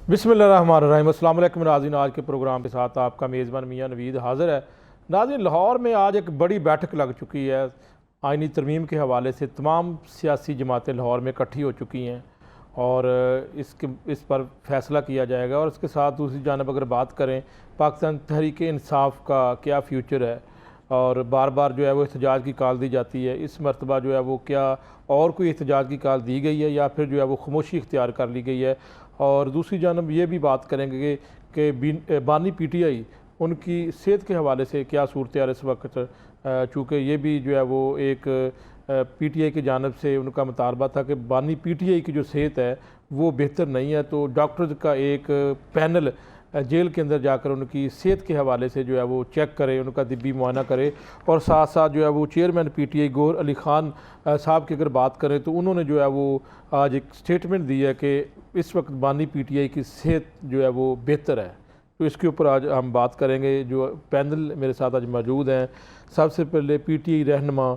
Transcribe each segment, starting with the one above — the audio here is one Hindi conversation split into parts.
बिस्मिल्लाहिर्रहमानिर्रहीम। अस्सलाम वालेकुम नाज़रीन, आज के प्रोग्राम के साथ आपका मेज़बान मियां नवीद हाज़िर है। नाज़रीन, लाहौर में आज एक बड़ी बैठक लग चुकी है। आइनी तरमीम के हवाले से तमाम सियासी जमातें लाहौर में इकट्ठी हो चुकी हैं और इस पर फैसला किया जाएगा। और इसके साथ दूसरी जानब अगर बात करें पाकिस्तान तहरीक इंसाफ का क्या फ्यूचर है, और बार बार जो है वो एहतजाज की कॉल दी जाती है, इस मरतबा जो है वो क्या और कोई एहतजाज की कॉल दी गई है या फिर जो है वो खामोशी इख्तियार कर ली गई है। और दूसरी जानब ये भी बात करेंगे कि बानी PTI उनकी सेहत के हवाले से क्या सूरत है इस वक्त, चूँकि ये भी जो है वो एक PTI की जानब से उनका मुतालबा था कि बानी PTI की जो सेहत है वो बेहतर नहीं है, तो डॉक्टर्स का एक पैनल जेल के अंदर जाकर उनकी सेहत के हवाले से जो है वो चेक करे, उनका तिब्बी मुआयना करे। और साथ साथ जो है वो चेयरमैन PTI गौहर अली ख़ान साहब की अगर बात करें तो उन्होंने जो है वो आज एक स्टेटमेंट दी है कि इस वक्त बानी PTI की सेहत जो है वो बेहतर है। तो इसके ऊपर आज हम बात करेंगे। जो पैनल मेरे साथ आज मौजूद हैं, सबसे पहले PTI रहनुमा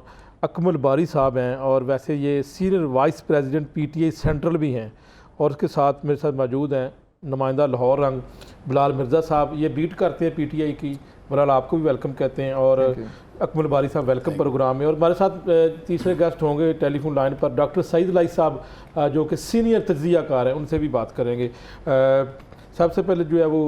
अकमल बारी साहब हैं, और वैसे ये senior vice president PTI central भी हैं। और उसके साथ मेरे साथ मौजूद हैं नुमाइंदा लाहौर रंग बिलाल मिर्ज़ा साहब, ये बीट करते हैं PTI की। बिलाल, आपको भी वेलकम कहते हैं। और अकमल बारी साहब वेलकम प्रोग्राम में। और हमारे साथ तीसरे गेस्ट होंगे टेलीफोन लाइन पर डॉक्टर सईद लाई साहब, जो कि सीनियर तज्ज़ियाकार हैं, उनसे भी बात करेंगे। सबसे पहले जो है वो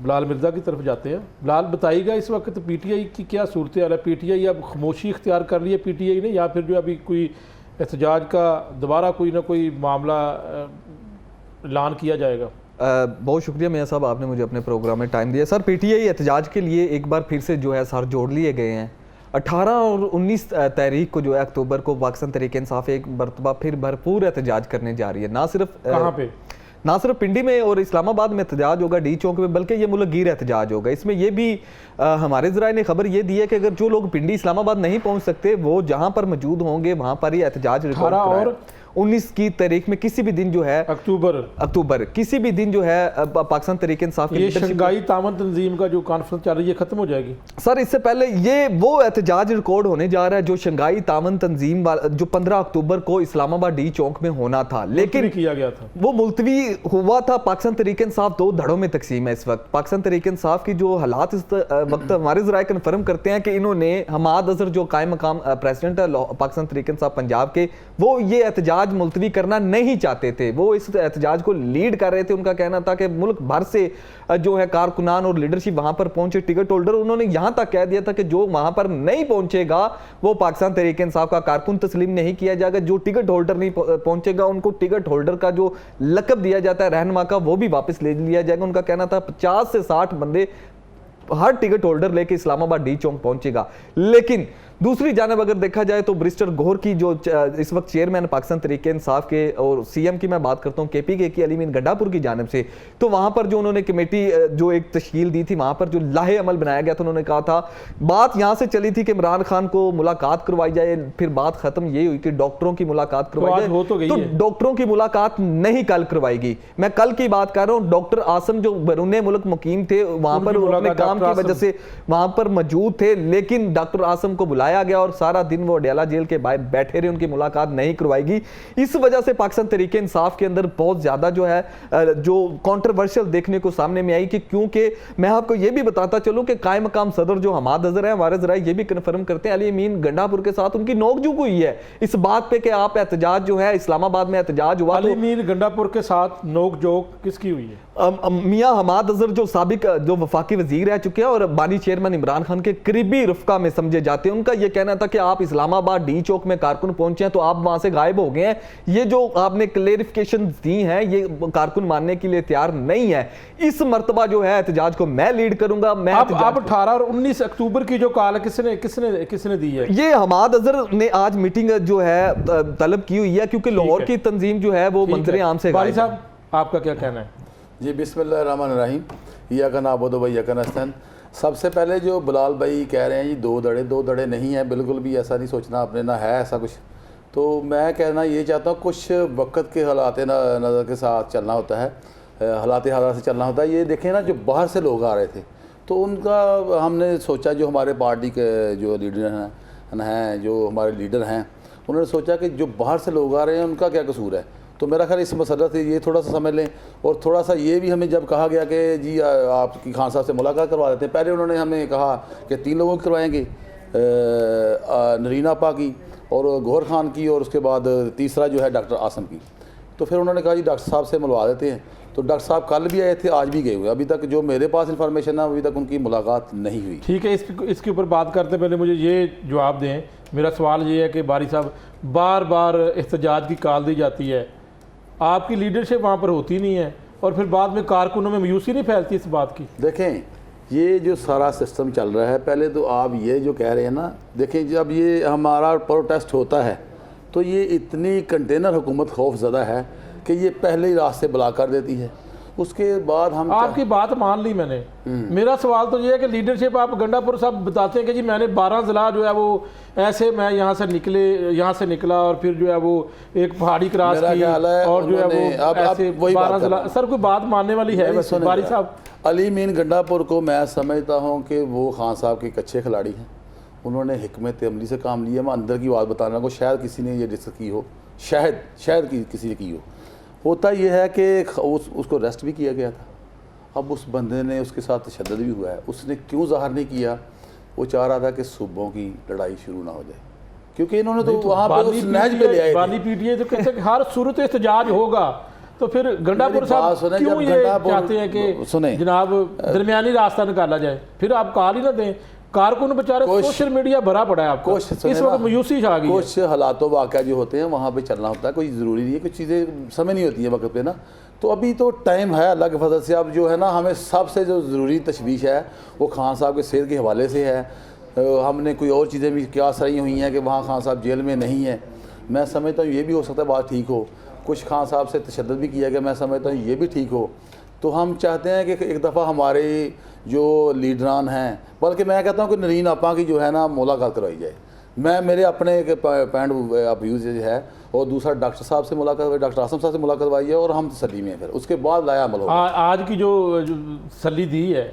बिलाल मिर्ज़ा की तरफ जाते हैं। बिलाल, बताइएगा इस वक्त PTI की क्या सूरत हाल है? PTI अब खामोशी इख्तियार कर ली है PTI ने, या फिर जो अभी कोई एहतजाज का दोबारा कोई ना कोई मामला ऐलान किया जाएगा? बहुत शुक्रिया मियां साहब, आपने मुझे अपने प्रोग्राम में टाइम दिया। सर, PTI एहतजाज के लिए एक बार फिर से जो है सर जोड़ लिए गए हैं। 18 और 19 तारीख को जो है अक्टूबर को पाकिस्तान तहरीक इंसाफ एक मरतबा फिर भरपूर एहतजाज करने जा रही है। ना सिर्फ कहाँ पे, ना सिर्फ पिंडी में और इस्लामाबाद में एहतजाज होगा D चौक में, बल्कि ये मुल्क गिर एहतजाज होगा। इसमें ये भी हमारे ज़राए ने खबर ये दी है कि अगर जो लोग पिंडी इस्लामाबाद नहीं पहुंच सकते वो जहां पर मौजूद होंगे वहां पर ही एहतजाज रिकॉर्ड और 19 की तारीख में किसी भी दिन जो है अक्टूबर किसी भी दिन जो है पाकिस्तान तहरीक इंसाफ ये शंघाई तामन तंजीम का जो कॉन्फ्रेंस चल रही है खत्म हो जाएगी। सर, इससे पहले ये वो एहतजाज रिकॉर्ड होने जा रहा है जो शंघाई तामन तंजीम जो 15 अक्टूबर को इस्लामाबाद D चौक में होना था, लेकिन किया गया था, वो मुलतवी हुआ था। पाकिस्तान तहरीक इंसाफ 2 धड़ों में तकसीम है इस वक्त। पाकिस्तान तहरीक इंसाफ की जो हालात इस वक्त हमारे ज़राए कन्फर्म करते हैं कि इन्होंने हमाद अजहर जो कायम मकाम प्रेसिडेंट है पाकिस्तान तहरीक इंसाफ पंजाब के, वो ये एहतजाज मुलतवी करना नहीं चाहते थे। वो इस एहतजाज को लीड कर रहे थे। उनका कहना था कि मुल्क भर से जो है कारकुनान और लीडरशिप वहां पर पहुंचे, टिकट होल्डर। उन्होंने यहां तक कह दिया था कि जो वहां पर नहीं पहुंचेगा वो पाकिस्तान तहरीक इंसाफ का कारकुन तस्लीम नहीं किया जाएगा। जो टिकट होल्डर नहीं पहुंचेगा उनको टिकट होल्डर का जो लकब दिया जाता है रहनुमा का, वो भी वापस ले लिया जाएगा। उनका कहना था 50 से 60 बंदे हर टिकट होल्डर लेके इस्लामाबाद D चौक पहुंचेगा। लेकिन दूसरी जानब अगर देखा जाए तो बैरिस्टर गौहर की जो इस वक्त चेयरमैन पाकिस्तान तहरीक इंसाफ के और CM की मैं बात करता हूँ KPK की अली मीन गंडापुर की जानब से, तो वहां पर जो उन्होंने कमेटी जो एक तश्कील दी थी, वहां पर जो लाहे अमल बनाया गया था, उन्होंने कहा था बात यहां से चली थी कि इमरान खान को मुलाकात करवाई जाए। फिर बात खत्म ये हुई कि डॉक्टरों की मुलाकात करवाई जाए, तो डॉक्टरों की मुलाकात नहीं कल करवाएगी। मैं कल की बात कर रहा हूँ। डॉक्टर आसम जो बैरून मुल्क मुकीम थे, वहां पर अपने काम की वजह से वहां पर मौजूद थे, लेकिन डॉक्टर आसम को बुलाया गया और सारा दिन वो अडयाला जेल के बाहर बैठे रहे, उनकी मुलाकात नहीं करवाएगी। इस वजह से पाकिस्तान तहरीक इंसाफ के अंदर बहुत ज्यादा जो है जो कंट्रोवर्शियल देखने को सामने में आई कि क्योंकि मैं आपको ये भी बताता चलूं कि कायम मकाम सदर जो हमाद अजहर है, हमारे जरा ये भी कन्फर्म करते हैं अली अमीन गंडापुर के साथ उनकी नोकझोंक हुई है इस बात पे कि आप एहतजाज जो है इस्लामाबाद में एहतजाज हुआ। अली अमीन गंडापुर के साथ नोकझोंक किसकी हुई है? मियां हमाद अजहर जो साबिक जो वफाकी वजीर रह चुके हैं और बानी चेयरमैन इमरान खान के करीबी रफका में समझे जाते हैं, उनका यह कहना था कि आप इस्लामाबाद D चौक में कारकुन पहुंचे हैं तो आप वहां से गायब हो गए हैं। ये जो आपने क्लेरिफिकेशन दी हैं ये कारकुन मानने के लिए तैयार नहीं है। इस मर्तबा जो है एहतजाज को मैं लीड करूंगा। मैं अब 18 और 19 अक्टूबर की जो कॉल किसने दी है? ये हमाद अजहर ने आज मीटिंग जो है तलब की हुई है, क्योंकि लाहौर की तंजीम जो है वो मंजरे आम से। बारी साहब, आपका क्या कहना है? जी, बिस्मिल्लाहिर्रहमानिर्रहीम, इय्याका नअबुदु व इय्याका नस्तईन। सबसे पहले जो बिलाल भाई कह रहे हैं जी 2 दड़े नहीं है, बिल्कुल भी ऐसा नहीं सोचना आपने, ना है ऐसा कुछ। तो मैं कहना ये चाहता हूँ कुछ वक्त के हालात नज़र के साथ चलना होता है, हालात से चलना होता है। ये देखें ना, जो बाहर से लोग आ रहे थे तो उनका हमने सोचा, जो हमारे पार्टी के जो लीडर हैं जो हमारे लीडर हैं, उन्होंने सोचा कि जो बाहर से लोग आ रहे हैं उनका क्या कसूर है। तो मेरा ख्याल इस मसला से ये थोड़ा सा समझ लें। और थोड़ा सा ये भी हमें जब कहा गया कि जी आपकी खान साहब से मुलाकात करवा देते हैं, पहले उन्होंने हमें कहा कि 3 लोगों की करवाएंगे, नरीन आपा की और गौहर खान की, और उसके बाद तीसरा जो है डॉक्टर आसम की। तो फिर उन्होंने कहा जी डॉक्टर साहब से मिलवा देते हैं। तो डॉक्टर साहब कल भी आए थे, आज भी गए हुए। अभी तक जो मेरे पास इन्फॉर्मेशन है अभी तक उनकी मुलाकात नहीं हुई। ठीक है, इसके ऊपर बात करते पहले मुझे ये जवाब दें। मेरा सवाल ये है कि बारी साहब, बार बार एहतजाज की कॉल दी जाती है, आपकी लीडरशिप वहाँ पर होती नहीं है, और फिर बाद में कारकुनों में मायूसी नहीं फैलती इस बात की? देखें, ये जो सारा सिस्टम चल रहा है, पहले तो आप ये जो कह रहे हैं ना, देखें जब ये हमारा प्रोटेस्ट होता है तो ये इतनी कंटेनर हुकूमत खौफज़दा है कि ये पहले ही रास्ते ब्लॉक कर देती है। उसके बाद हम आपकी बात मान ली मैंने। मेरा सवाल तो ये है कि लीडरशिप, आप गंडापुर साहब बताते हैं कि जी मैंने 12 ज़िला जो है वो ऐसे, मैं यहाँ से निकला और फिर जो है वो एक पहाड़ी क्रॉस की, और जो है वो ऐसे 12 ज़िला। सर कोई बात मानने वाली है वैसे बारी साहब? अली मीन गंडापुर को मैं समझता हूँ कि वो खान साहब के अच्छे खिलाड़ी हैं। उन्होंने हिकमत अमली से काम लिया। मैं अंदर की बात बताना को, शायद किसी ने ये डिस्कस की हो, शायद किसी ने की हो। होता यह है कि उसको रेस्ट भी किया गया था। अब उस बंदे ने, उसके साथ तशद्दुद भी हुआ है। उसने क्यों ज़ाहिर नहीं किया? वो चाह रहा था कि सूबों की लड़ाई शुरू ना हो जाए, क्योंकि इन्होंने तो वहाँ पर उस नहज पे ले आए थे। बानी पीटीआई तो कहते हैं कि हर सूरत एहतजाज होगा। तो फिर गंडापुर साहब क्यों ये चाहते हैं कि जनाब दरमियानी रास्ता निकाला जाए? फिर आप कॉल ही ना दें। कारकुन बेचारे, सोशल मीडिया भरा पड़ा है आपको, इस वक्त मायूसी आ गई। कुछ हालातों वाक़या जो होते हैं वहाँ पे चलना होता है, कोई ज़रूरी नहीं है, कुछ चीज़ें समय नहीं होती है वक्त पे ना। तो अभी तो टाइम है अल्लाह के फजल से। अब जो है ना, हमें सबसे जो ज़रूरी तशवीश है वो खान साहब के सेहत के हवाले से है। हमने कोई और चीज़ें भी क्या सही हुई हैं कि वहाँ खान साहब जेल में नहीं है। मैं समझता हूँ ये भी हो सकता है बात ठीक हो। कुछ खान साहब से तशद्दुद भी किया गया, मैं समझता हूँ ये भी ठीक हो। तो हम चाहते हैं कि एक दफ़ा हमारे जो लीडरान हैं, बल्कि मैं कहता हूँ कि नरीन आपा की जो है ना मुलाकात करवाई जाए। मेरे अपने एक पॉइंट ऑफ व्यू है। और दूसरा डॉक्टर साहब से मुलाकात हुई, डॉक्टर आसम साहब से मुलाकात करवाई है, और हम तसल्ली में फिर उसके बाद लाया अमल होगा। आज की जो सल्ली दी है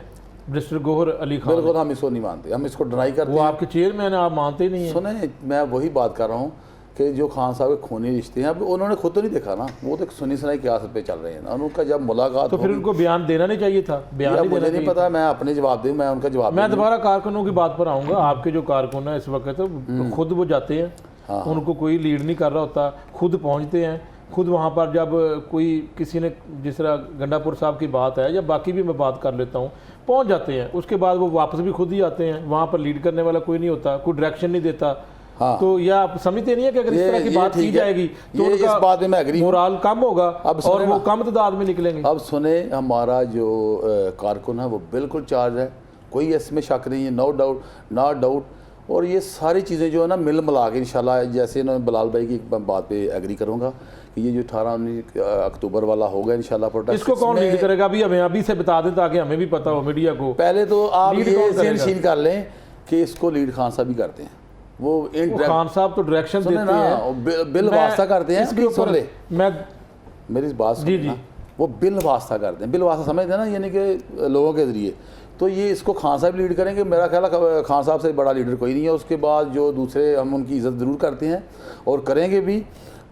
मिनिस्टर गौहर अली खान, बिल्कुल हम इसको नहीं मानते, हम इसको डिनाई करते हैं। वो आपके चेयरमैन, आप मानते नहीं हैं? सुने, मैं वही बात कर रहा हूँ कि जो खान साहब के खूनी रिश्ते हैं, अब उन्होंने खुद तो नहीं देखा ना, वो तो सुनी सुनाई की आसत पे चल रहे हैं ना। उनका जब मुलाकात तो फिर उनको बयान देना नहीं चाहिए था? बयान मुझे नहीं पता, मैं अपने जवाब दूँ, मैं उनका जवाब। मैं दोबारा कारकुनों की बात पर आऊँगा। आपके जो कारकुन है इस वक्त तो खुद वो जाते हैं, उनको कोई लीड नहीं कर रहा होता, खुद पहुँचते हैं, खुद वहाँ पर जब कोई किसी ने, जिस तरह गंडापुर साहब की बात है या बाकी भी मैं बात कर लेता हूँ, पहुँच जाते हैं। उसके बाद वो वापस भी खुद ही आते हैं। वहाँ पर लीड करने वाला कोई नहीं होता, कोई डायरेक्शन नहीं देता। हाँ। तो यह आप समझते नहीं है कि अगर इस तरह की बात की जाएगी तो इस बात में मैं एग्री हूं, मोराल कम होगा और वो कम तादाद में निकलेंगे। अब सुने, हमारा जो कारकुन है वो बिल्कुल चार्ज है, कोई इसमें शक नहीं है, नो डाउट। और ये सारी चीज़ें जो है ना मिल मिला के इंशाल्लाह, जैसे इन्होंने बिलाल भाई की बात पे एग्री करूँगा कि ये जो 18-19 अक्टूबर वाला होगा इंशाल्लाह प्रोटेस्ट। इसको कौन लीड करेगा? अभी हमें अभी से बता दें ताकि हमें भी पता हो, मीडिया को। पहले तो आप ये सीन कर लें कि इसको लीड खान साहब ही करते हैं। वो खान साहब तो डायरेक्शन देते हैं, बिल वास्ता करते हैं। सुन ले, मैं मेरी बात सुन ना, वो बिल वास्ता करते हैं। बिल वास्ता समझते हैं ना, यानी कि लोगों के ज़रिए। तो ये इसको खान साहब लीड करेंगे। मेरा ख्याल है खान साहब से बड़ा लीडर कोई नहीं है। उसके बाद जो दूसरे, हम उनकी इज़्ज़त ज़रूर करते हैं और करेंगे भी।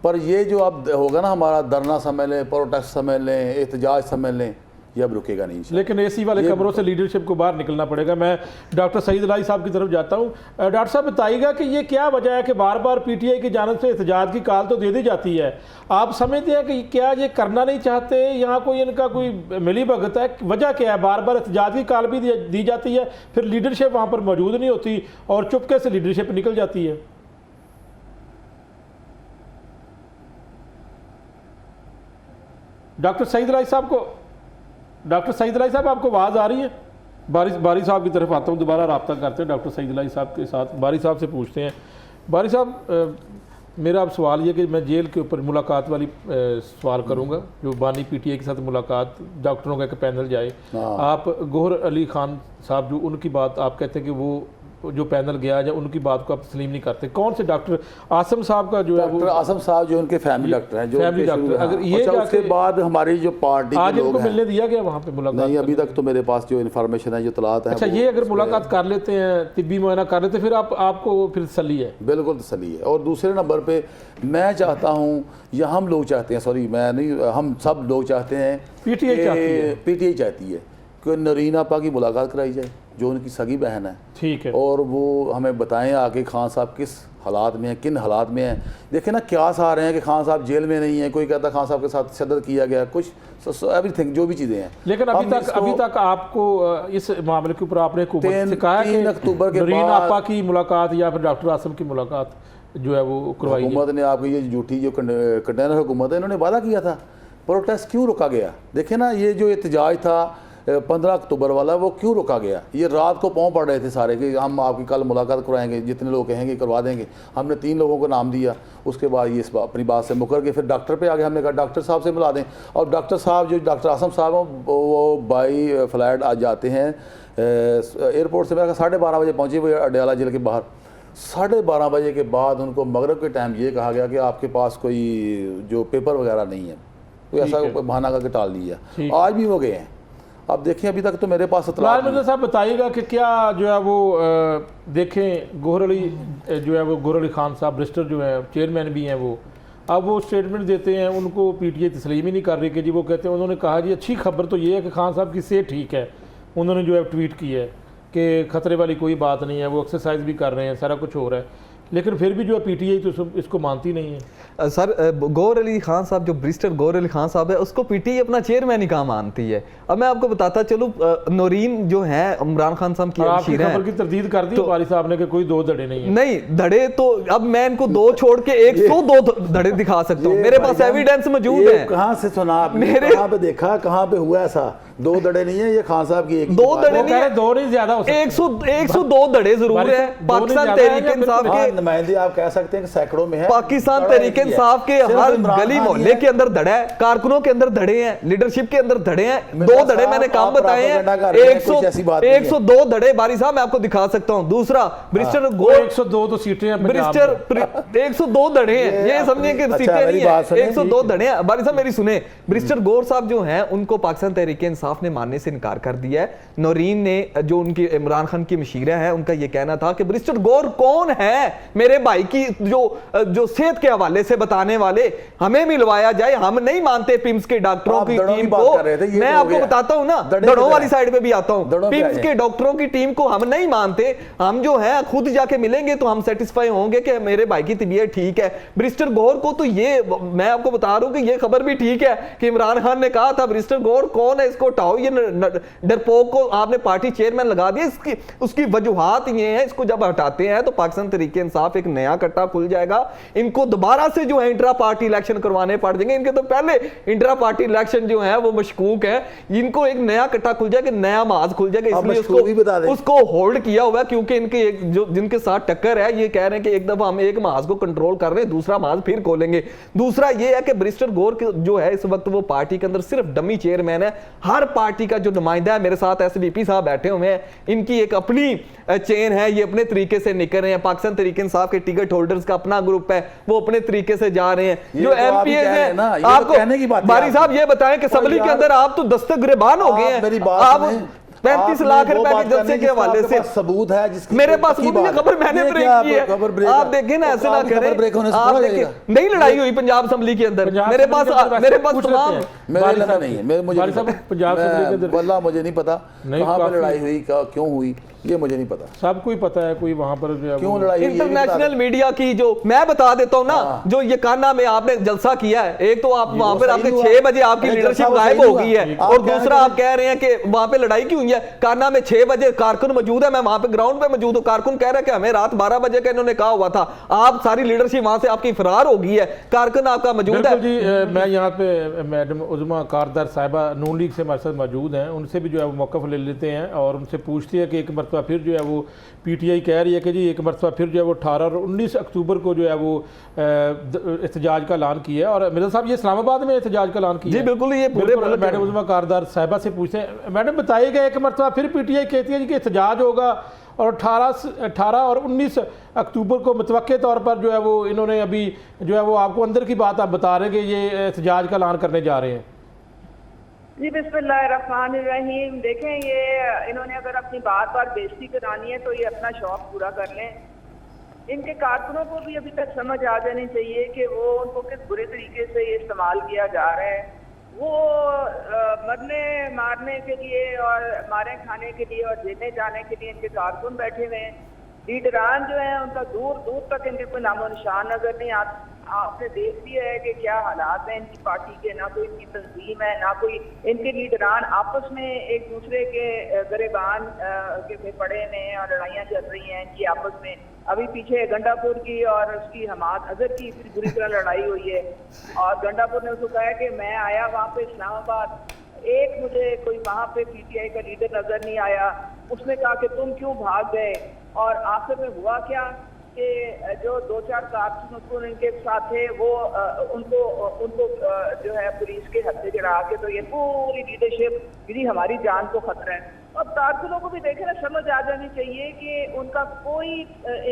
पर ये जो अब होगा ना, हमारा धरना समझ लें, प्रोटेस्ट समझ लें, एहतजाज समझ लें, ये अब रुकेगा नहीं। लेकिन एसी वाले कमरों से लीडरशिप को बाहर निकलना पड़ेगा। मैं डॉक्टर सईद अलाई साहब की तरफ जाता हूँ। डॉक्टर साहब बताइएगा कि ये क्या वजह है कि बार बार पीटीआई की जानिब से एहतजाज की कॉल तो दे दी जाती है, आप समझते हैं कि क्या ये करना नहीं चाहते? यहाँ कोई इनका कोई मिली भगत है? वजह क्या है? बार बार एहतजाज की कॉल भी दी जाती है, फिर लीडरशिप वहाँ पर मौजूद नहीं होती और चुपके से लीडरशिप निकल जाती है। डॉक्टर सईद अलाई साहब आपको आवाज़ आ रही है? बारी साहब की तरफ आता हूँ, दोबारा रब्ता करते हैं डॉक्टर सईद अलाई साहब के साथ। बारी साहब से पूछते हैं। बारी साहब, मेरा अब सवाल ये कि मैं जेल के ऊपर मुलाकात वाली सवाल करूँगा, जो बानी पीटीआई के साथ मुलाकात, डॉक्टरों का एक पैनल जाए। आप गौहर अली खान साहब, जो उनकी बात आप कहते हैं कि वो जो पैनल गया या उनकी बात को आप तस्लीम नहीं करते? कौन से डॉक्टर आसम साहब का जो है वो, डॉक्टर आसम साहब जो उनके फैमिली डॉक्टर हैं, जो फैमिली उनके डॉक्टर, शुरू- अगर हाँ। ये अच्छा, उसके जाके- बाद हमारी जो पार्टी आज के लोग इनको हैं, मिलने दिया गया वहाँ पे मुलाकात? नहीं अभी तक तो मेरे पास जो इन्फॉर्मेशन है, जो तलात है, अच्छा, ये अगर मुलाकात कर लेते हैं, तिब्बी मुआयना कर लेते, फिर आपको फिर तसल्ली है? बिल्कुल तसल्ली है। और दूसरे नंबर पे मैं चाहता हूँ, या हम लोग चाहते हैं, सॉरी मैं नहीं, हम सब लोग चाहते हैं, PTI चाहती है। PTI चाहती है कि नरीन आपा की मुलाकात कराई जाए, जो उनकी सगी बहन है, ठीक है। और वो हमें बताएं आके खान साहब किस हालात में हैं, किन हालात में हैं। देखें ना, क्या आ रहे हैं कि खान साहब जेल में नहीं है, कोई कहता खान साहब के साथ तशद्दुद किया गया, कुछ एवरीथिंग जो भी चीज़ें हैं। लेकिन अभी तक आपको इस मामले के ऊपर आपने हुकूमत से कहा है 3 अक्टूबर के नरीन बाद आपा की मुलाकात या फिर डॉक्टर आसम की मुलाकात जो है वो करवाई जाए? हुकूमत ने आपको ये झूठी जो कंटेनर हुकूमत है, इन्होंने वादा किया था, प्रोटेस्ट क्यों रोका गया? देखे ना, ये जो एहतजाज था 15 अक्टूबर वाला, वो क्यों रोका गया? ये रात को पाँव पड़ रहे थे सारे कि हम आपकी कल मुलाकात करवाएंगे, जितने लोग कहेंगे करवा देंगे। हमने 3 लोगों को नाम दिया, उसके बाद ये अपनी बात से मुकर के फिर डॉक्टर पे आ गए। हमने कहा डॉक्टर साहब से मिला दें, और डॉक्टर साहब जो डॉक्टर आसम साहब हैं वो बाई फ्लाइट आज जाते हैं एयरपोर्ट से। मैं 12:30 बजे पहुँचे वो अडयाला जेल के बाहर। 12:30 बजे के बाद उनको मगरब के टाइम ये कहा गया कि आपके पास कोई जो पेपर वगैरह नहीं है, कोई ऐसा बहाना करके टाल दिया। आज भी वो गए हैं। अब देखिए, अभी तक तो मेरे पास लाल मिर्जा साहब बताइएगा कि क्या जो है वो देखें, गौहर अली जो है वो, गौहर अली खान साहब ब्रिस्टर जो है चेयरमैन भी हैं, वो अब वो स्टेटमेंट देते हैं, उनको PTI तस्लीम ही नहीं कर रही कि जी, वो कहते हैं, उन्होंने कहा जी अच्छी खबर तो ये है कि खान साहब की सेहत ठीक है। उन्होंने जो है ट्वीट की है कि ख़तरे वाली कोई बात नहीं है, वो एक्सरसाइज भी कर रहे हैं, सारा कुछ हो रहा है, लेकिन फिर भी जो है PTI तो इसको मानती नहीं है। सर, गौहर अली खान साहब, जो ब्रिस्टर गौहर अली खान साहब है, उसको PTI अपना चेयरमैन ही कहाँ मानती है? अब मैं आपको बताता चलूँ, नौरीन जो है इमरान खान साहब की आपकी खबर खबर की तरदीद कर दी वाली साहब ने कि कोई 2 धड़े नहीं है। नहीं, धड़े तो अब मैं इनको 2 छोड़ के 102 धड़े दिखा सकता हूँ, मेरे पास एविडेंस मौजूद है। कहाँ से सुना आपने? कहाँ पे देखा, कहाँ पे हुआ ऐसा? 2 धड़े नहीं है, ये खान साहब की एक 2 धड़े नहीं है, 2 नहीं ज्यादा हो सकते। 102 धड़े जरूर है। पाकिस्तान तहरीक इंसाफ के नुमाइंदे आप कह सकते हैं कि सैकड़ों में है। पाकिस्तान तहरीक इंसाफ के हर गली मोहल्ले के अंदर धड़ा है, कारकुनों के अंदर धड़े हैं, लीडरशिप के अंदर धड़े हैं। 2 धड़े मैंने काम बताए हैं, 102 धड़े बारी साहब मैं आपको दिखा सकता हूँ। दूसरा, ब्रिस्टर गौर 102 तो सीटें हैं ब्रिस्टर 102 धड़े हैं, ये समझिए कि सीटें नहीं है, 102 धड़े हैं। बारी साहब मेरी सुने, ब्रिस्टर गौर साहब जो हैं उनको पाकिस्तान तहरीक इंसाफ ने मानने से इनकार कर दिया है। नौरीन ने, जो उनकी इमरान खान की मशीरा है, उनका ये कहना था कि ब्रिस्टर गौर कौन है, मेरे भाई की जो सेहत के हवाले से बताने वाले, हमें मिलवाया जाए, हम नहीं मानते पिम्स के डॉक्टरों की टीम को। मैं आपको बताता हूं ना, दड़ों वाली साइड पे भी आता हूं, पिम्स के डॉक्टरों की टीम को हम नहीं मानते। हम जो है खुद जाके मिलेंगे तो हम सेटिस्फाई होंगे कि मेरे भाई की तबीयत ठीक है। ब्रिस्टर गौर को तो ये, मैं आपको बता रहा हूं कि ये खबर भी ठीक है कि इमरान खान ने कहा था ब्रिस्टर गौर कौन है, इसको हटाओ, ये डरपोक को आपने पार्टी चेयरमैन लगा दिया। इसकी उसकी वजूहात ये है, इसको जब हटाते हैं तो पाकिस्तान तहरीक इंसाफ एक नया कट्टा खुल जाएगा। इनको दोबारा से जो है इंट्रा पार्टी इलेक्शन करवाने पड़ जाएंगे। इनके तो पहले इंट्रा पार्टी इलेक्शन जो है वो मशकूक है। इनको एक नया कट्टा खुल जाएगा, नया माज खुल जाएगा, इसलिए उसको होल्ड किया हुआ है, क्योंकि इनके जो जिनके साथ टक्कर है ये कह रहे हैं कि एक दफा हम एक माज को कंट्रोल कर रहे हैं, दूसरा माज फिर खोलेंगे। दूसरा ये है कि ब्रिस्टर गौर जो है इस वक्त वो पार्टी के अंदर सिर्फ डमी चेयरमैन है। हर पार्टी का जो नुमाइंदा है, मेरे साथ SVP साहब बैठे हुए हैं, इनकी एक अपनी चेन है, ये अपने तरीके से निकल रहे हैं। पाकिस्तान तहरीक इंसाफ के टिकट होल्डर्स का अपना ग्रुप है, वो अपने तरीके से जा रहे हैं। जो MPs हैं, आपको बारी साहब ये बताएं कि असम्बली के अंदर आप तो दस्तगिरबान हो गए हैं। आप 35 लाख रुपए के जलसे के हवाले से सबूत है, जिसकी मेरे पास खबर मैंने ब्रेक की है। आप देखें ना, ऐसे ना करें। आप देखें, नहीं लड़ाई हुई पंजाब असम्बली के अंदर, मेरे पास तमाम मेरे नहीं है, मुझे नहीं पता कहाँ पर लड़ाई हुई, क्यों हुई, ये मुझे नहीं पता। सबको ही पता है कोई वहां पर क्यों लड़ाई। इंटरनेशनल मीडिया की जो मैं बता देता हूँ ना, जो ये कान्हा में आपने जलसा किया है, एक तो आप वहां पर आपके 6 बजे आपकी लीडरशिप गायब हो गई है, और दूसरा आप कह रहे हैं कि वहां पे लड़ाई क्यों हुई है। कान्हा में 6 बजे कारकुन मौजूद है, मैं वहां पे ग्राउंड पे मौजूद हूँ। कारकुन कह रहा है कि हमें रात 12 बजे का इन्होंने कहा हुआ था। आप सारी लीडरशिप वहां से आपकी फरार हो गई है, कारकुन आपका मौजूद है। जी, मैं यहाँ पे मैडम उज़मा कारदार साहिबा नून लीग से हमारे साथ मौजूद हैं, उनसे भी जो है वो मौक़िफ़ ले लेते हैं और उनसे पूछती है कि एक मरतबा मरतबा फिर जो है वो PTI कह रही है कि जी एक मरतबा फिर जो है वो 18 और 19 अक्टूबर को जो है वो एहतजाज का ऐलान किया है। और मिर्ज़ा साहब ये इस्लामाबाद में एहतजाज का ऐलान किया जी है? बिल्कुल, ये पूरे मुल्क में। मैडम उज़मा कारदार साहिबा से पूछते हैं, मैडम बताइएगा एक मरतबा फिर PTI कहती है जी कि एहतजाज होगा और 18 और 19 अक्टूबर को मुतवक्के तौर पर जो है वो इन्होंने अभी जो है वो आपको अंदर की बात आप बता रहे हैं कि ये एहतजाज का ऐलान करने जा रहे हैं। जी बिस्मिल्लाहिर्रहमानिर्रहीम। देखें, ये इन्होंने अगर अपनी बार बार बेइज्जती करानी है तो ये अपना शौक पूरा कर लें। इनके कारकुनों को भी अभी तक समझ आ जानी चाहिए कि वो उनको किस बुरे तरीके से ये इस्तेमाल किया जा रहा है। वो मरने मारने के लिए और मारे खाने के लिए और जेने जाने के लिए इनके कारकुन बैठे हुए हैं। लीडरान जो है उनका दूर दूर तक इनके कोई नामो निशान नजर नहीं आता। आपने देख लिया है कि क्या हालात हैं इनकी पार्टी के, ना कोई इनकी तंजीम है, ना कोई इनके लीडरान आपस में एक दूसरे के गरेबान के में पड़े हैं और लड़ाइयाँ चल रही हैं इनकी आपस में। अभी पीछे गंडापुर की और उसकी हमाद अजहर की इतनी बुरी तरह लड़ाई हुई है और गंडापुर ने उसको कहा कि मैं आया वहाँ पे इस्लामाबाद, एक मुझे कोई वहाँ पे PTI का लीडर नजर नहीं आया। उसने कहा कि तुम क्यों भाग गए, और आखिर में हुआ क्या कि जो 2-4 कारकुन इनके साथ थे वो उनको जो है पुलिस के हत्थे चढ़ा के, तो ये पूरी लीडरशिप यदि हमारी जान को खतरा है। अब कारकुनों को भी देखे ना, समझ आ जानी चाहिए कि उनका कोई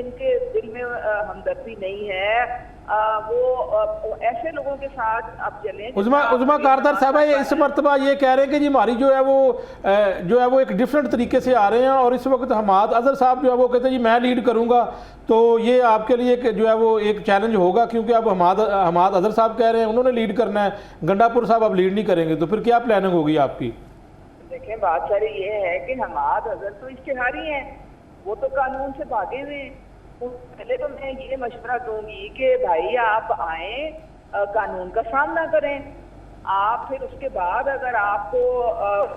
इनके दिल में हमदर्दी नहीं है। वो ऐसे लोगों के साथ अब चलें। उज़मा कारदार साहबा ये इस मरतबा ये कह रहे हैं कि जी हमारी जो है वो एक डिफरेंट तरीके से आ रहे हैं और इस वक्त हमाद अजहर साहब जो है वो कहते हैं जी मैं लीड करूंगा, तो ये आपके लिए जो है वो एक चैलेंज होगा क्योंकि अब हमाद अजहर साहब कह रहे हैं उन्होंने लीड करना है, गंडापुर साहब अब लीड नहीं करेंगे, तो फिर क्या प्लानिंग होगी आपकी? देखें, बात सारी ये है कि हमाद अजहर तो इश्तिहारी हैं, वो तो कानून से भागे हुए हैं। पहले तो मैं ये मशवरा दूंगी कि भाई आप आए, कानून का सामना करें। आप फिर उसके बाद अगर आपको